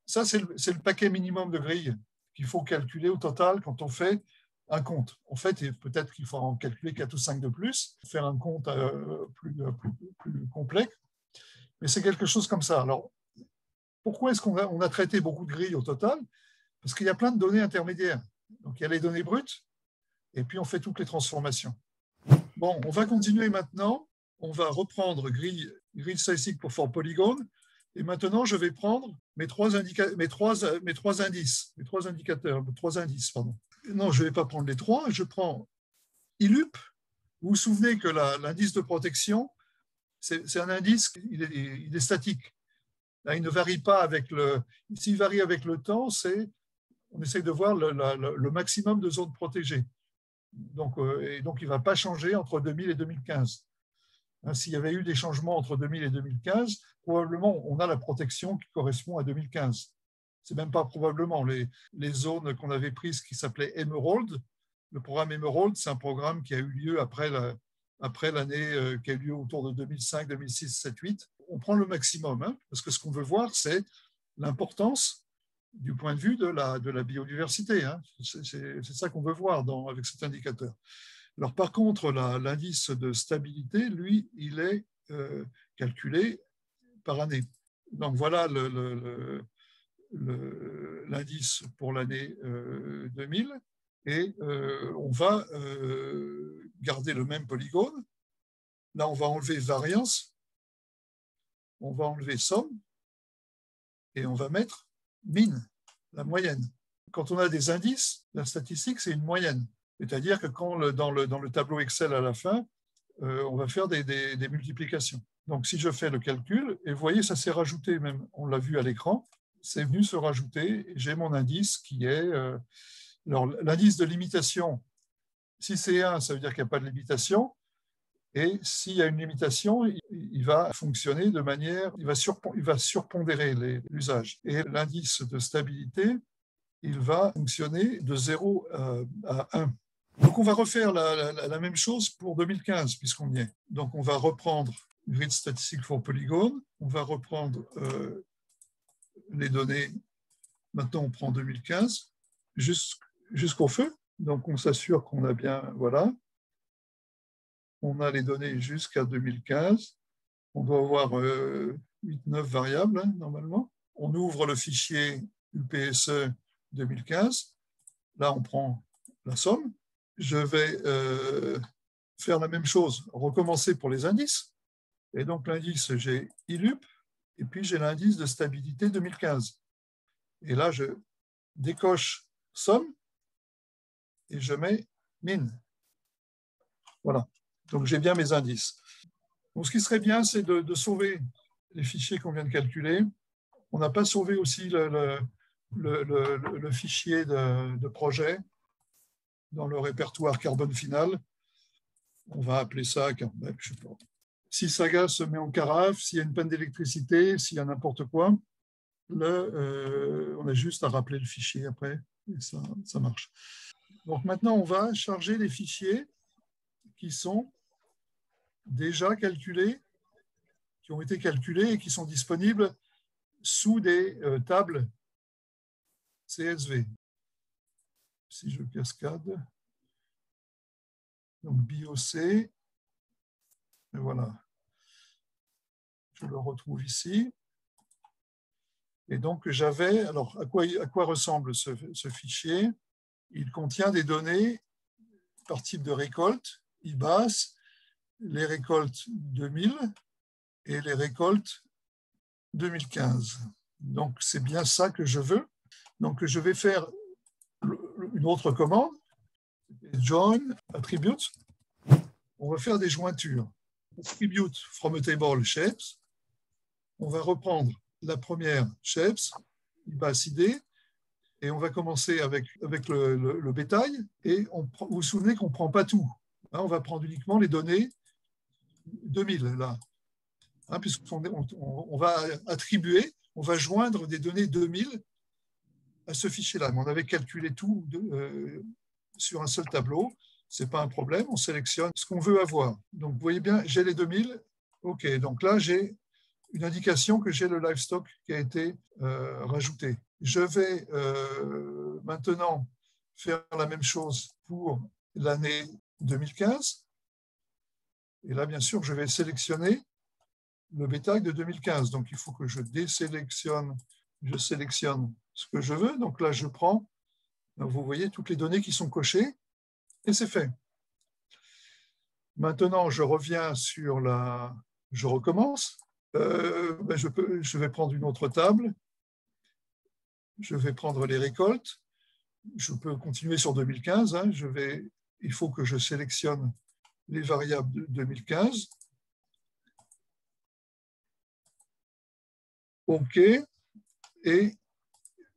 ça, c'est le paquet minimum de grilles qu'il faut calculer au total quand on fait un compte. En fait, peut-être qu'il faut en calculer 4 ou 5 de plus, faire un compte plus complet. Mais c'est quelque chose comme ça. Alors, pourquoi est-ce qu'on a traité beaucoup de grilles au total? Parce qu'il y a plein de données intermédiaires. Donc, il y a les données brutes, et puis on fait toutes les transformations. Bon, on va continuer maintenant. On va reprendre grille statistique for polygone. Et maintenant, je vais prendre mes trois indices. Non, je ne vais pas prendre les 3. Je prends ILUP. Vous vous souvenez que l'indice de protection, c'est un indice, il est statique. Là, il ne varie pas avec s'il varie avec le temps, on essaie de voir le maximum de zones protégées. Donc, il ne va pas changer entre 2000 et 2015. S'il y avait eu des changements entre 2000 et 2015, probablement on a la protection qui correspond à 2015. C'est même pas probablement. Les zones qu'on avait prises qui s'appelaient Emerald, le programme Emerald, c'est un programme qui a eu lieu après l'année qui a eu lieu autour de 2005, 2006, 2007, 2008. On prend le maximum, hein, parce que ce qu'on veut voir, c'est l'importance du point de vue de la biodiversité. Hein. C'est ça qu'on veut voir avec cet indicateur. Alors, par contre, l'indice de stabilité, lui, il est calculé par année. Donc, voilà l'indice pour l'année 2000. Et on va garder le même polygone. Là, on va enlever variance, on va enlever somme, et on va mettre mine, la moyenne. Quand on a des indices, la statistique, c'est une moyenne. C'est-à-dire que dans le tableau Excel à la fin, on va faire des multiplications. Donc, si je fais le calcul, et vous voyez, ça s'est rajouté même, on l'a vu à l'écran, c'est venu se rajouter, j'ai mon indice qui est Alors, l'indice de limitation, si c'est 1, ça veut dire qu'il n'y a pas de limitation. Et s'il y a une limitation, il va fonctionner de manière, il va surpondérer l'usage. Et l'indice de stabilité, il va fonctionner de 0 à 1. Donc, on va refaire la même chose pour 2015, puisqu'on y est. Donc, on va reprendre Grid Statistic for Polygon, on va reprendre les données. Maintenant, on prend 2015 jusqu'au feu. Donc, on s'assure qu'on a bien, voilà. On a les données jusqu'à 2015. On doit avoir 8-9 variables, hein, normalement. On ouvre le fichier UPSE 2015. Là, on prend la somme. Je vais faire la même chose, recommencer pour les indices. Et donc, l'indice, j'ai ILUP, et puis j'ai l'indice de stabilité 2015. Et là, je décoche somme, et je mets min. Voilà. Donc, j'ai bien mes indices. Donc, ce qui serait bien, c'est de sauver les fichiers qu'on vient de calculer. On n'a pas sauvé aussi le fichier de projet dans le répertoire carbone final. On va appeler ça, je sais pas. Si Saga se met en carafe, s'il y a une panne d'électricité, s'il y a n'importe quoi, on a juste à rappeler le fichier après, et ça marche. Donc maintenant, on va charger les fichiers qui sont déjà calculés, qui ont été calculés et qui sont disponibles sous des tables CSV. Si je cascade, donc BOC, et voilà. Je le retrouve ici. Et donc, j'avais, alors à quoi ressemble ce fichier? Il contient des données par type de récolte, IBAS, les récoltes 2000 et les récoltes 2015. Donc, c'est bien ça que je veux. Donc, je vais faire une autre commande, join attribute. On va faire des jointures. Attribute from a table shapes. On va reprendre la première shapes, IBAS ID, et on va commencer avec le bétail. Et vous vous souvenez qu'on ne prend pas tout. Hein, on va prendre uniquement les données 2000 là. Hein, puisqu'on va attribuer, on va joindre des données 2000 à ce fichier-là. Mais on avait calculé tout sur un seul tableau. Ce n'est pas un problème, on sélectionne ce qu'on veut avoir. Donc, vous voyez bien, j'ai les 2000. OK, donc là, j'ai une indication que j'ai le livestock qui a été rajouté. Je vais maintenant faire la même chose pour l'année 2015. Et là, bien sûr, je vais sélectionner le bétail de 2015. Donc, il faut que je désélectionne, je sélectionne ce que je veux. Donc là, je prends, donc vous voyez toutes les données qui sont cochées, et c'est fait. Maintenant, je reviens sur je recommence. Je vais prendre une autre table. Je vais prendre les récoltes. Je peux continuer sur 2015. Hein. Il faut que je sélectionne les variables de 2015. OK. Et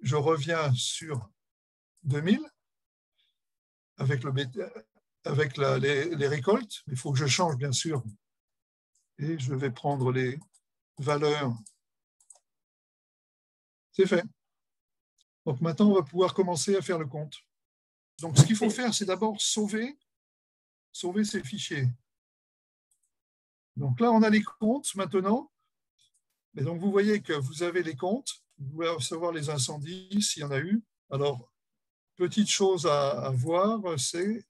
je reviens sur 2000 avec les récoltes. Il faut que je change, bien sûr. Et je vais prendre les valeurs. C'est fait. Donc maintenant, on va pouvoir commencer à faire le compte. Donc ce qu'il faut faire, c'est d'abord sauver ces fichiers. Donc là, on a les comptes maintenant. Et donc vous voyez que vous avez les comptes. Vous pouvez savoir les incendies, s'il y en a eu. Alors, petite chose à voir, c'est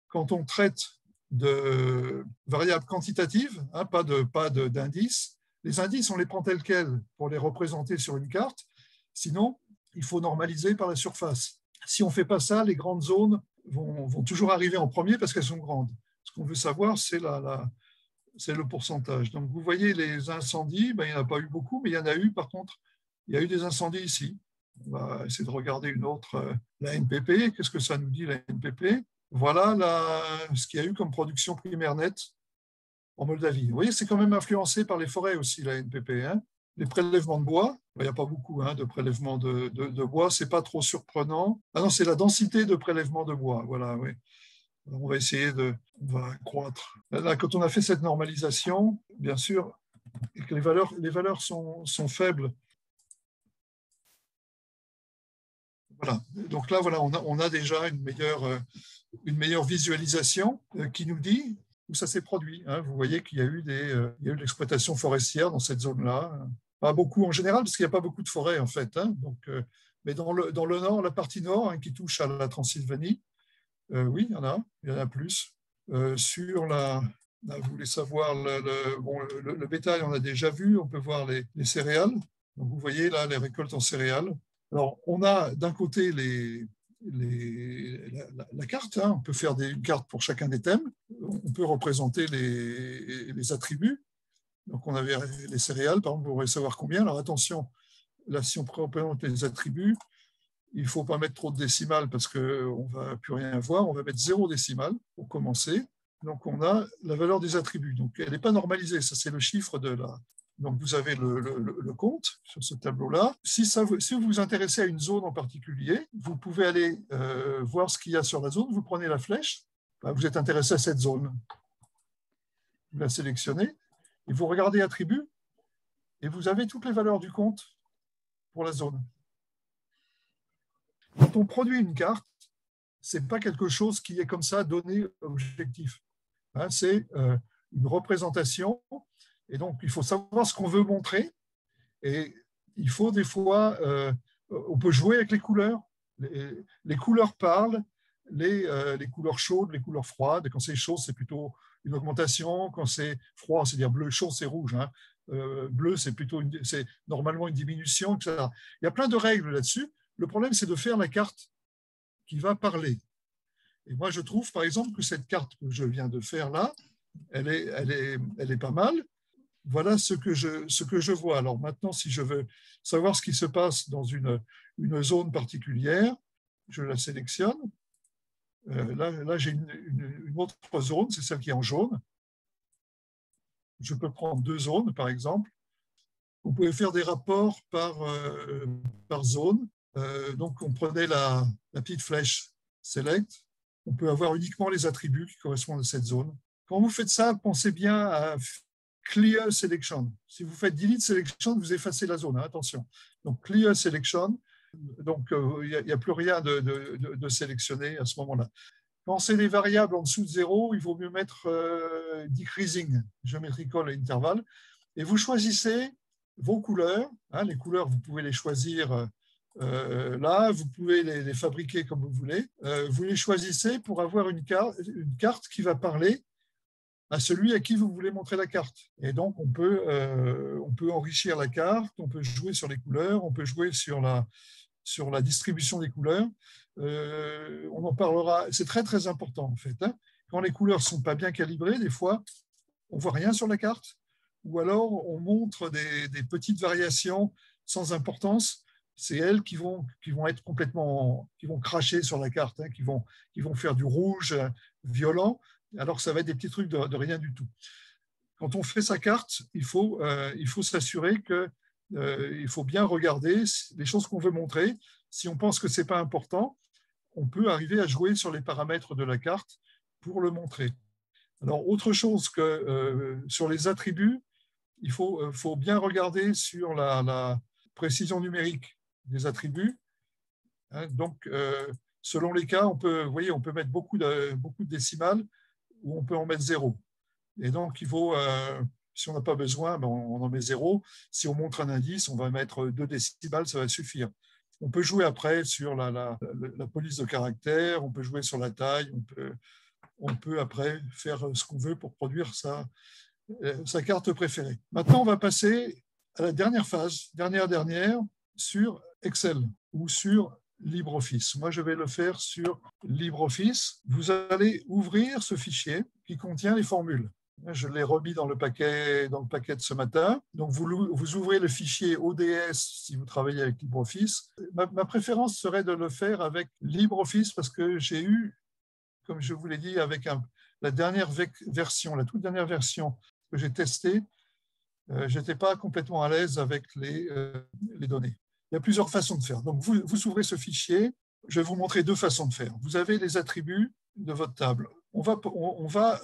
quand on traite de variables quantitatives, hein, pas d'indices. Les indices, on les prend tels quels pour les représenter sur une carte. Sinon, il faut normaliser par la surface. Si on ne fait pas ça, les grandes zones vont toujours arriver en premier parce qu'elles sont grandes. Ce qu'on veut savoir, c'est le pourcentage. Donc, vous voyez, les incendies, il n'y en a pas eu beaucoup, mais il y en a eu, par contre, il y a eu des incendies ici. On va essayer de regarder une autre, la NPP. Qu'est-ce que ça nous dit, la NPP? Voilà ce qu'il y a eu comme production primaire nette en Moldavie. Vous voyez, c'est quand même influencé par les forêts aussi, la NPP. Hein, les prélèvements de bois, Il n'y a pas beaucoup de prélèvement de bois, ce n'est pas trop surprenant. Ah non, c'est la densité de prélèvement de bois, voilà, oui. On va essayer on va croître. Là, quand on a fait cette normalisation, bien sûr, et que les valeurs sont faibles. Voilà. Donc là, voilà, on a déjà une meilleure visualisation qui nous dit où ça s'est produit. Vous voyez qu'il y a eu il y a eu de l'exploitation forestière dans cette zone-là. Pas beaucoup en général, parce qu'il n'y a pas beaucoup de forêts, en fait. Donc, mais dans le nord, la partie nord, qui touche à la Transylvanie, oui, il y en a plus. Sur vous voulez savoir le bétail, on a déjà vu, on peut voir les céréales. Donc, vous voyez là les récoltes en céréales. Alors, on a d'un côté la carte, on peut faire une carte pour chacun des thèmes, on peut représenter les attributs. Donc, on avait les céréales, par exemple, vous voulez savoir combien. Alors, attention, là, si on représente les attributs, il ne faut pas mettre trop de décimales parce qu'on ne va plus rien voir. On va mettre 0 décimale pour commencer. Donc, on a la valeur des attributs. Donc, elle n'est pas normalisée. Ça, c'est le chiffre de la. Donc, vous avez le compte sur ce tableau-là. Si vous vous intéressez à une zone en particulier, vous pouvez aller voir ce qu'il y a sur la zone. Vous prenez la flèche. Vous êtes intéressé à cette zone. Vous la sélectionnez et vous regardez attributs et vous avez toutes les valeurs du compte pour la zone. Quand on produit une carte, ce n'est pas quelque chose qui est comme ça donné objectif. C'est une représentation. Et donc, il faut savoir ce qu'on veut montrer. Et il faut des fois, on peut jouer avec les couleurs. Les couleurs parlent, les couleurs chaudes, les couleurs froides. Quand c'est chaud, c'est plutôt une augmentation. Quand c'est froid, c'est-à-dire bleu chaud, c'est rouge. Bleu, c'est normalement une diminution, etc. Il y a plein de règles là-dessus. Le problème, c'est de faire la carte qui va parler. Et moi, je trouve, par exemple, que cette carte que je viens de faire là, elle est pas mal. Voilà ce que je vois. Alors maintenant, si je veux savoir ce qui se passe dans une zone particulière, je la sélectionne. Là j'ai une autre zone, c'est celle qui est en jaune. Je peux prendre 2 zones, par exemple. Vous pouvez faire des rapports par zone. Donc, on prenait la petite flèche Select. On peut avoir uniquement les attributs qui correspondent à cette zone. Quand vous faites ça, pensez bien à Clear Selection. Si vous faites Delete Selection, vous effacez la zone. Attention. Donc, Clear Selection. Donc, il n'y a plus rien de sélectionné à ce moment-là. Quand c'est des variables en dessous de 0, il vaut mieux mettre Decreasing, Geometrical Interval. Et vous choisissez vos couleurs. Les couleurs, vous pouvez les choisir là, vous pouvez les fabriquer comme vous voulez. Vous les choisissez pour avoir une carte qui va parler à celui à qui vous voulez montrer la carte. Et donc, on peut enrichir la carte, on peut jouer sur les couleurs, on peut jouer sur la distribution des couleurs. On en parlera, c'est très, très important en fait. Quand les couleurs ne sont pas bien calibrées, des fois, on ne voit rien sur la carte, ou alors on montre des petites variations sans importance. C'est elles qui vont être complètement, qui vont cracher sur la carte, qui vont faire du rouge violent, alors que ça va être des petits trucs de rien du tout. Quand on fait sa carte, il faut s'assurer qu'il faut bien regarder les choses qu'on veut montrer. Si on pense que ce n'est pas important, on peut arriver à jouer sur les paramètres de la carte pour le montrer. Alors, autre chose que sur les attributs, il faut bien regarder sur la précision numérique des attributs. Donc, selon les cas, on peut mettre beaucoup de décimales ou on peut en mettre 0. Et donc, il faut, si on n'a pas besoin, on en met 0. Si on montre un indice, on va mettre 2 décimales, ça va suffire. On peut jouer après sur la police de caractère, on peut jouer sur la taille, on peut après faire ce qu'on veut pour produire sa carte préférée. Maintenant, on va passer à la dernière phase, dernière, sur Excel ou sur LibreOffice. Moi, je vais le faire sur LibreOffice. Vous allez ouvrir ce fichier qui contient les formules. Je l'ai remis dans le paquet de ce matin. Donc, vous ouvrez le fichier ODS si vous travaillez avec LibreOffice. Ma préférence serait de le faire avec LibreOffice parce que j'ai eu, comme je vous l'ai dit, avec la toute dernière version que j'ai testée, je n'étais pas complètement à l'aise avec les données. Il y a plusieurs façons de faire. Donc, vous ouvrez ce fichier. Je vais vous montrer deux façons de faire. Vous avez les attributs de votre table. On va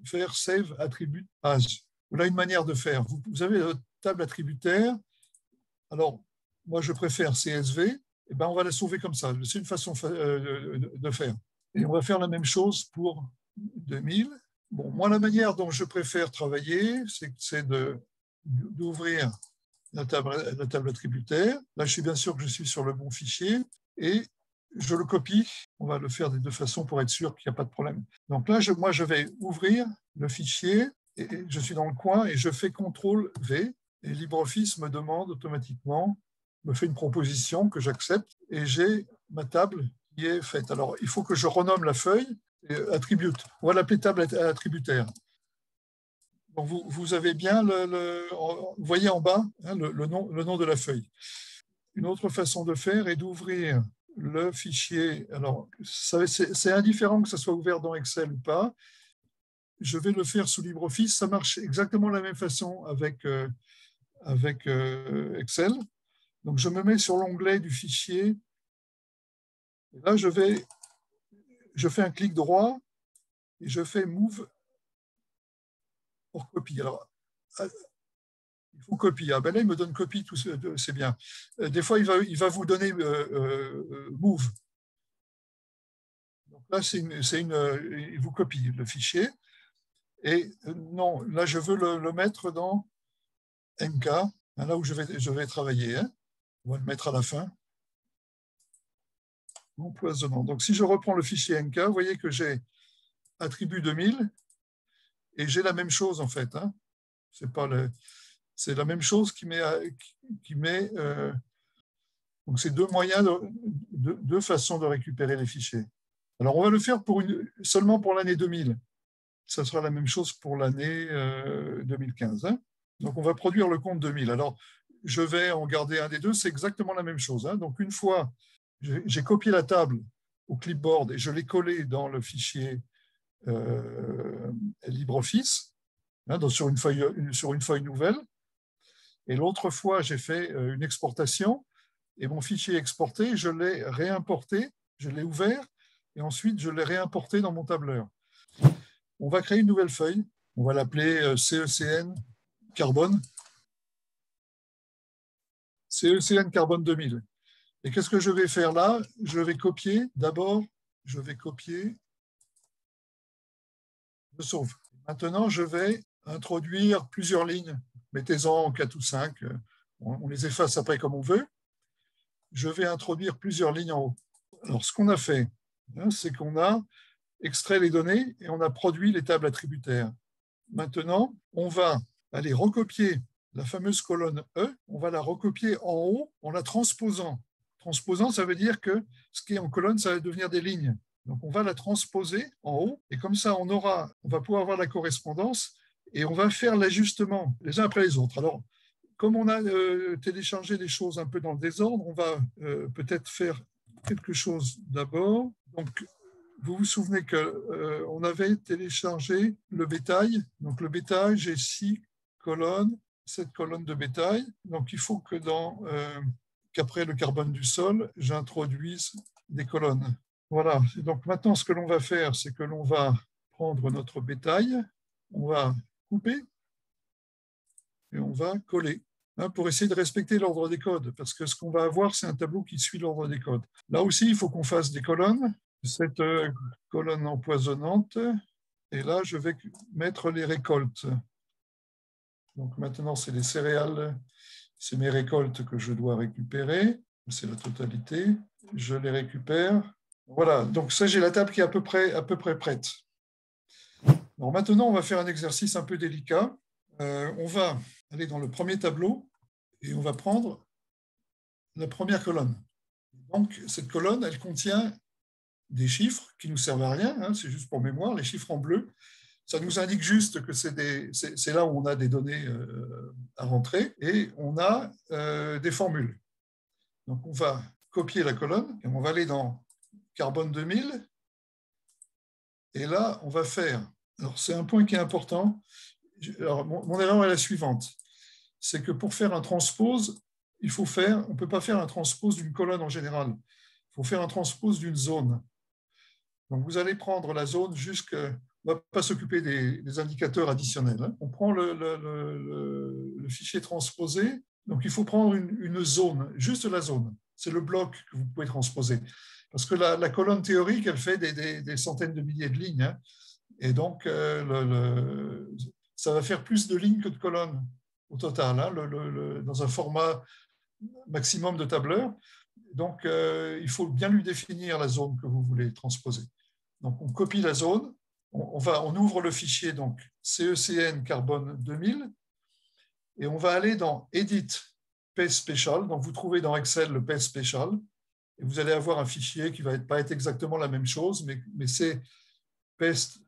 faire Save Attribute As. Voilà une manière de faire. Vous avez votre table attributaire. Alors, moi, je préfère CSV. Eh ben, on va la sauver comme ça. C'est une façon de faire. Et on va faire la même chose pour 2000. Bon, moi, la manière dont je préfère travailler, c'est d'ouvrir la table attributaire. Là, je suis bien sûr que je suis sur le bon fichier et je le copie. On va le faire des deux façons pour être sûr qu'il n'y a pas de problème. Donc là, moi, je vais ouvrir le fichier et je suis dans le coin et je fais CTRL-V et LibreOffice me demande automatiquement, me fait une proposition que j'accepte et j'ai ma table qui est faite. Alors, il faut que je renomme la feuille attribute. On va l'appeler table attributaire. Donc vous avez bien, vous voyez en bas hein, le nom de la feuille. Une autre façon de faire est d'ouvrir le fichier. Alors, c'est indifférent que ça soit ouvert dans Excel ou pas. Je vais le faire sous LibreOffice. Ça marche exactement de la même façon avec Excel. Donc, je me mets sur l'onglet du fichier. Et là, je fais un clic droit et je fais Move pour copie. Alors, il faut copie. Ah ben là, il me donne copie, c'est bien. Des fois, il va vous donner Move. Donc là, il vous copie le fichier. Et non, là, je veux le mettre dans MK, là où je vais travailler. Hein. On va le mettre à la fin. Empoisonnement. Donc, si je reprends le fichier MK, vous voyez que j'ai attribut 2000 et j'ai la même chose, en fait. Hein. C'est la même chose qui met donc, c'est deux moyens, deux façons de récupérer les fichiers. Alors, on va le faire seulement pour l'année 2000. Ça sera la même chose pour l'année 2015. Hein. Donc, on va produire le compte 2000. Alors, je vais en garder un des deux. C'est exactement la même chose. Hein. Donc, une fois, j'ai copié la table au clipboard et je l'ai collée dans le fichier LibreOffice, hein, sur une feuille nouvelle. Et l'autre fois, j'ai fait une exportation et mon fichier exporté, je l'ai réimporté, je l'ai ouvert et ensuite je l'ai réimporté dans mon tableur. On va créer une nouvelle feuille, on va l'appeler CECN Carbone. CECN Carbone 2000. Et qu'est-ce que je vais faire là? Je vais copier, d'abord, je vais copier, je sauve. Maintenant, je vais introduire plusieurs lignes. Mettez-en 4 ou 5, on les efface après comme on veut. Je vais introduire plusieurs lignes en haut. Alors, ce qu'on a fait, hein, c'est qu'on a extrait les données et on a produit les tables attributaires. Maintenant, on va aller recopier la fameuse colonne E, on va la recopier en haut en la transposant. Transposant, ça veut dire que ce qui est en colonne, ça va devenir des lignes. Donc, on va la transposer en haut et comme ça, on va pouvoir avoir la correspondance et on va faire l'ajustement les uns après les autres. Alors, comme on a téléchargé des choses un peu dans le désordre, on va peut-être faire quelque chose d'abord. Donc, vous vous souvenez qu'on avait téléchargé le bétail. Donc, le bétail, j'ai 6 colonnes, 7 colonnes de bétail. Donc, il faut qu'après le carbone du sol, j'introduise des colonnes. Voilà. Et donc, maintenant, ce que l'on va faire, c'est que l'on va prendre notre bétail, on va couper et on va coller hein, pour essayer de respecter l'ordre des codes. Parce que ce qu'on va avoir, c'est un tableau qui suit l'ordre des codes. Là aussi, il faut qu'on fasse des colonnes. Cette colonne empoisonnante. Et là, je vais mettre les récoltes. Donc maintenant, c'est les céréales. C'est mes récoltes que je dois récupérer. C'est la totalité. Je les récupère. Voilà. Donc ça, j'ai la table qui est à peu près prête. Alors maintenant, on va faire un exercice un peu délicat. On va aller dans le premier tableau et on va prendre la première colonne. Donc, cette colonne, elle contient des chiffres qui ne nous servent à rien, hein, c'est juste pour mémoire, les chiffres en bleu. Ça nous indique juste que c'est là où on a des données à rentrer et on a des formules. Donc, on va copier la colonne et on va aller dans Carbone 2000. Et là, on va faire... Alors, c'est un point qui est important. Alors, mon erreur est la suivante. C'est que pour faire un transpose, on ne peut pas faire un transpose d'une colonne en général. Il faut faire un transpose d'une zone. Donc, vous allez prendre la zone jusqu'à... On ne va pas s'occuper des indicateurs additionnels, hein. On prend le fichier transposé. Donc, il faut prendre une zone, juste la zone. C'est le bloc que vous pouvez transposer. Parce que la colonne théorique, elle fait des centaines de milliers de lignes, hein. Et donc, ça va faire plus de lignes que de colonnes au total, hein, dans un format maximum de tableur. Donc, il faut bien lui définir la zone que vous voulez transposer. Donc, on copie la zone, on ouvre le fichier donc CECN carbone 2000 et on va aller dans Edit Paste Special. Donc, vous trouvez dans Excel le Paste Special et vous allez avoir un fichier qui ne va pas être exactement la même chose, mais c'est Paste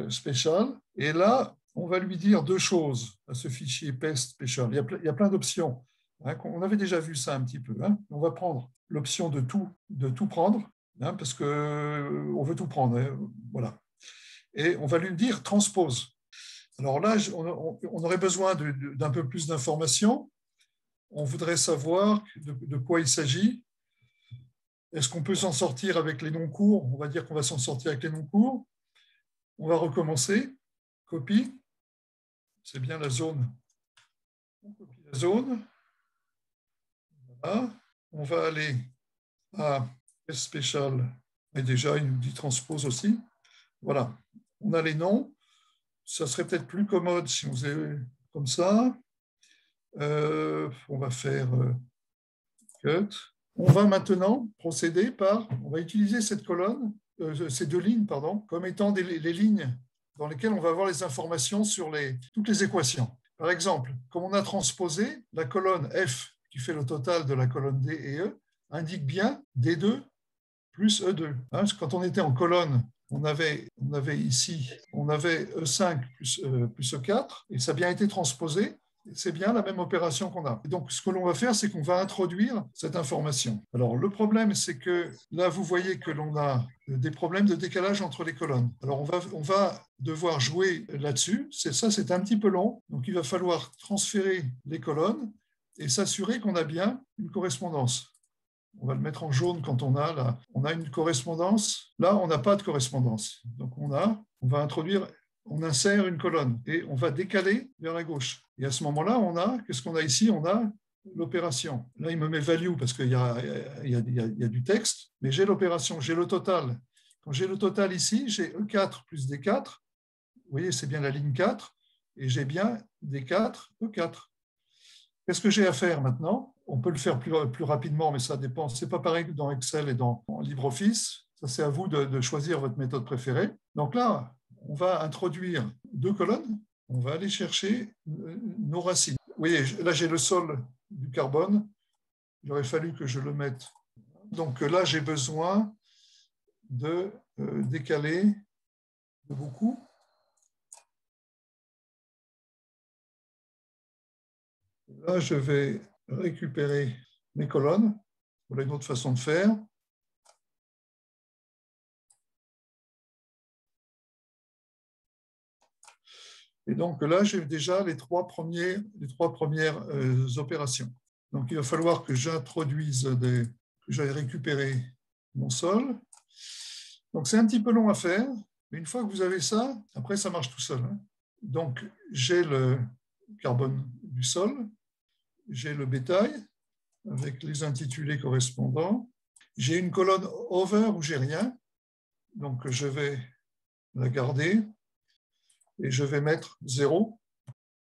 Special. Et là, on va lui dire deux choses à ce fichier Paste Special. Il y a plein d'options. Hein, on avait déjà vu ça un petit peu. Hein. On va prendre l'option de tout prendre, hein, parce qu'on veut tout prendre. Hein, voilà. Et on va lui dire transpose. Alors là, on aurait besoin d'un peu plus d'informations. On voudrait savoir de quoi il s'agit. Est-ce qu'on peut s'en sortir avec les noms courts? On va dire qu'on va s'en sortir avec les noms courts. On va recommencer. Copie. C'est bien la zone. On copie la zone. Voilà. On va aller à Special. Et déjà, il nous dit transpose aussi. Voilà. On a les noms. Ça serait peut-être plus commode si on faisait comme ça. On va faire cut. On va maintenant procéder on va utiliser cette colonne, ces deux lignes, pardon, comme étant les lignes dans lesquelles on va avoir les informations sur toutes les équations. Par exemple, comme on a transposé, la colonne F, qui fait le total de la colonne D et E, indique bien D2 plus E2. Hein, quand on était en colonne, on avait ici, on avait E5 plus E4, et ça a bien été transposé. C'est bien la même opération qu'on a. Et donc, ce que l'on va faire, c'est qu'on va introduire cette information. Alors, le problème, c'est que là, vous voyez que l'on a des problèmes de décalage entre les colonnes. Alors, on va devoir jouer là-dessus. C'est un petit peu long. Donc, il va falloir transférer les colonnes et s'assurer qu'on a bien une correspondance. On va le mettre en jaune quand on a une correspondance. Là, on n'a pas de correspondance. Donc, on va introduire, on insère une colonne et on va décaler vers la gauche. Et à ce moment-là, qu'est-ce qu'on a ici? On a l'opération. Là, il me met value parce qu'il y a du texte, mais j'ai l'opération, j'ai le total. Quand j'ai le total ici, j'ai E4 plus D4. Vous voyez, c'est bien la ligne 4. Et j'ai bien D4, E4. Qu'est-ce que j'ai à faire maintenant? On peut le faire plus rapidement, mais ça dépend. Ce n'est pas pareil que dans Excel et dans LibreOffice. Ça, c'est à vous de choisir votre méthode préférée. Donc là, on va introduire deux colonnes. On va aller chercher nos racines. Vous voyez, là, j'ai le sol du carbone. Il aurait fallu que je le mette. Donc là, j'ai besoin de décaler de beaucoup. Là, je vais récupérer mes colonnes. Voilà une autre façon de faire. Et donc là, j'ai déjà les trois premières opérations. Donc il va falloir que j'introduise, que j'aille récupérer mon sol. Donc c'est un petit peu long à faire, mais une fois que vous avez ça, après ça marche tout seul. Hein. Donc j'ai le carbone du sol, j'ai le bétail avec les intitulés correspondants. J'ai une colonne over où j'ai rien, donc je vais la garder et je vais mettre 0.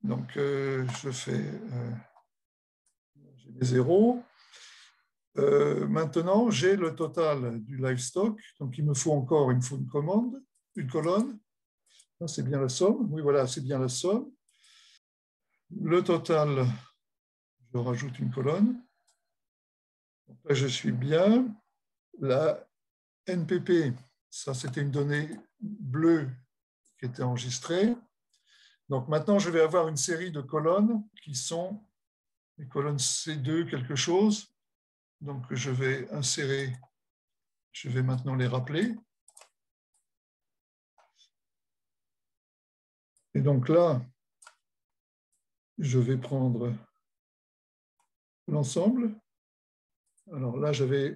Donc je fais j'ai mes 0. Maintenant, j'ai le total du livestock, donc il me faut une commande, une colonne. C'est bien la somme. Oui, voilà, c'est bien la somme. Le total, je rajoute une colonne. Donc là, je suis bien. La NPP, ça, c'était une donnée bleue qui était enregistrée. Donc maintenant, je vais avoir une série de colonnes qui sont les colonnes C2 quelque chose. Donc je vais insérer, je vais maintenant les rappeler. Et donc là, je vais prendre l'ensemble. Alors là, j'avais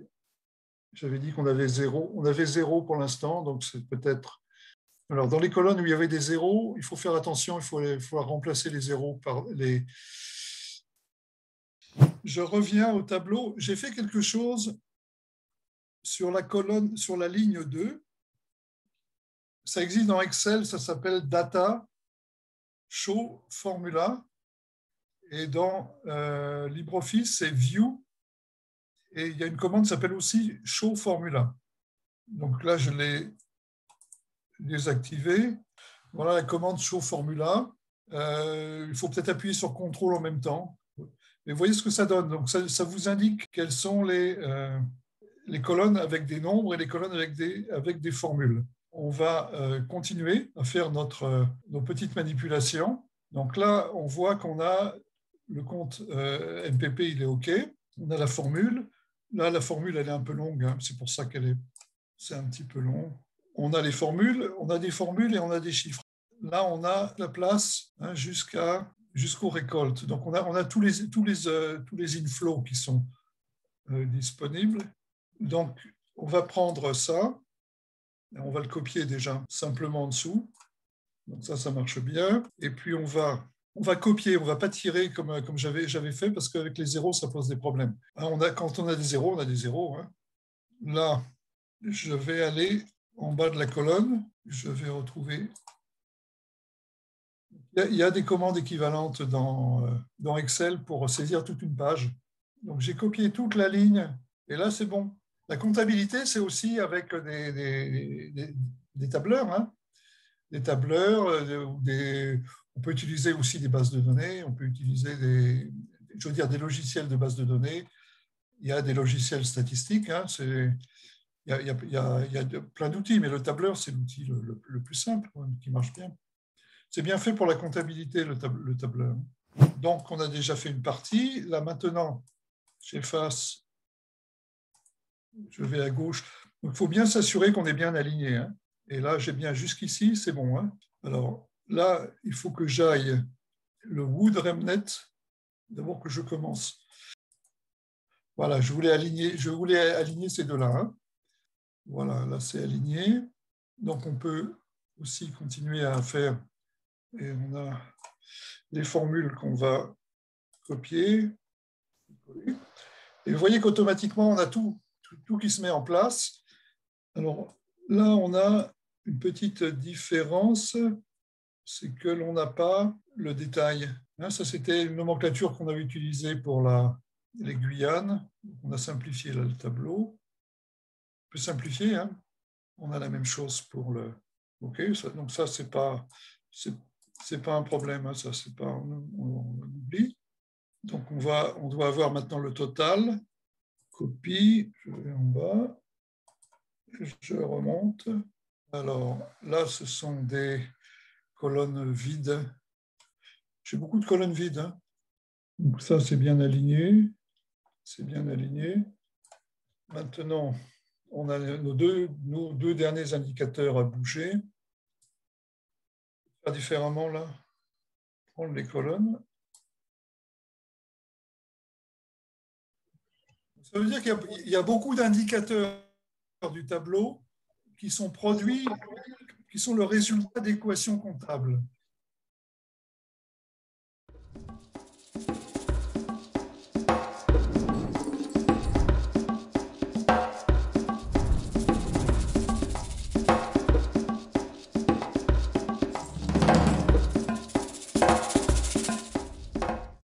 dit qu'on avait 0. On avait 0 pour l'instant, donc c'est peut-être... Alors, dans les colonnes où il y avait des zéros, il faut faire attention, il faut remplacer les zéros par les... Je reviens au tableau. J'ai fait quelque chose sur la colonne, sur la ligne 2. Ça existe dans Excel, ça s'appelle Data Show Formula. Et dans LibreOffice, c'est View. Et il y a une commande qui s'appelle aussi Show Formula. Donc là, je l'ai désactivé. Voilà la commande Show Formula. Il faut peut-être appuyer sur CTRL en même temps. Mais vous voyez ce que ça donne. Donc ça vous indique quelles sont les colonnes avec des nombres et les colonnes avec des formules. On va continuer à faire nos petites manipulations. Donc là, on voit qu'on a le compte MPP, il est OK. On a la formule. Là, la formule, elle est un peu longue. Hein. C'est pour ça c'est un petit peu long. On a les formules, on a des formules et on a des chiffres. Là, on a la place hein, jusqu'aux récoltes. Donc, on a tous les inflows qui sont disponibles. Donc, on va prendre ça. On va le copier déjà simplement en dessous. Donc ça marche bien. Et puis, on va copier, on ne va pas tirer comme j'avais fait parce qu'avec les zéros, ça pose des problèmes. Hein, quand on a des zéros, on a des zéros. Hein. Là, je vais aller en bas de la colonne. Je vais retrouver... Il y a des commandes équivalentes dans Excel pour saisir toute une page. Donc, j'ai copié toute la ligne et là, c'est bon. La comptabilité, c'est aussi avec des tableurs. Hein. Des tableurs, on peut utiliser aussi des bases de données, on peut utiliser des logiciels de bases de données. Il y a des logiciels statistiques. Hein. Il y a plein d'outils, mais le tableur, c'est l'outil le plus simple, qui marche bien. C'est bien fait pour la comptabilité, le tableur. Donc, on a déjà fait une partie. Là, maintenant, j'efface. Je vais à gauche. Donc, il faut bien s'assurer qu'on est bien aligné. Hein. Et là, j'ai bien jusqu'ici, c'est bon. Hein. Alors, là, il faut que j'aille le Wood Remnet. D'abord que je commence. Voilà, je voulais aligner ces deux-là. Hein. Voilà, là, c'est aligné. Donc, on peut aussi continuer à faire... Et on a les formules qu'on va copier. Et vous voyez qu'automatiquement, on a tout qui se met en place. Alors là, on a une petite différence, c'est que l'on n'a pas le détail. Ça, c'était une nomenclature qu'on avait utilisée pour les Guyanes. On a simplifié là, le tableau. On peut simplifier. Hein. On a la même chose pour le... OK, donc ça, c'est pas un problème. Hein, ça, c'est pas... On oublie. Donc, on doit avoir maintenant le total. Copie, je vais en bas. Je remonte. Alors, là, ce sont des colonnes vides. J'ai beaucoup de colonnes vides. Hein. Donc, ça, c'est bien aligné. C'est bien aligné. Maintenant, on a nos deux derniers indicateurs à bouger. Faire différemment, là. Prendre les colonnes. Ça veut dire qu'il y a beaucoup d'indicateurs du tableau qui sont produits, qui sont le résultat d'équations comptables.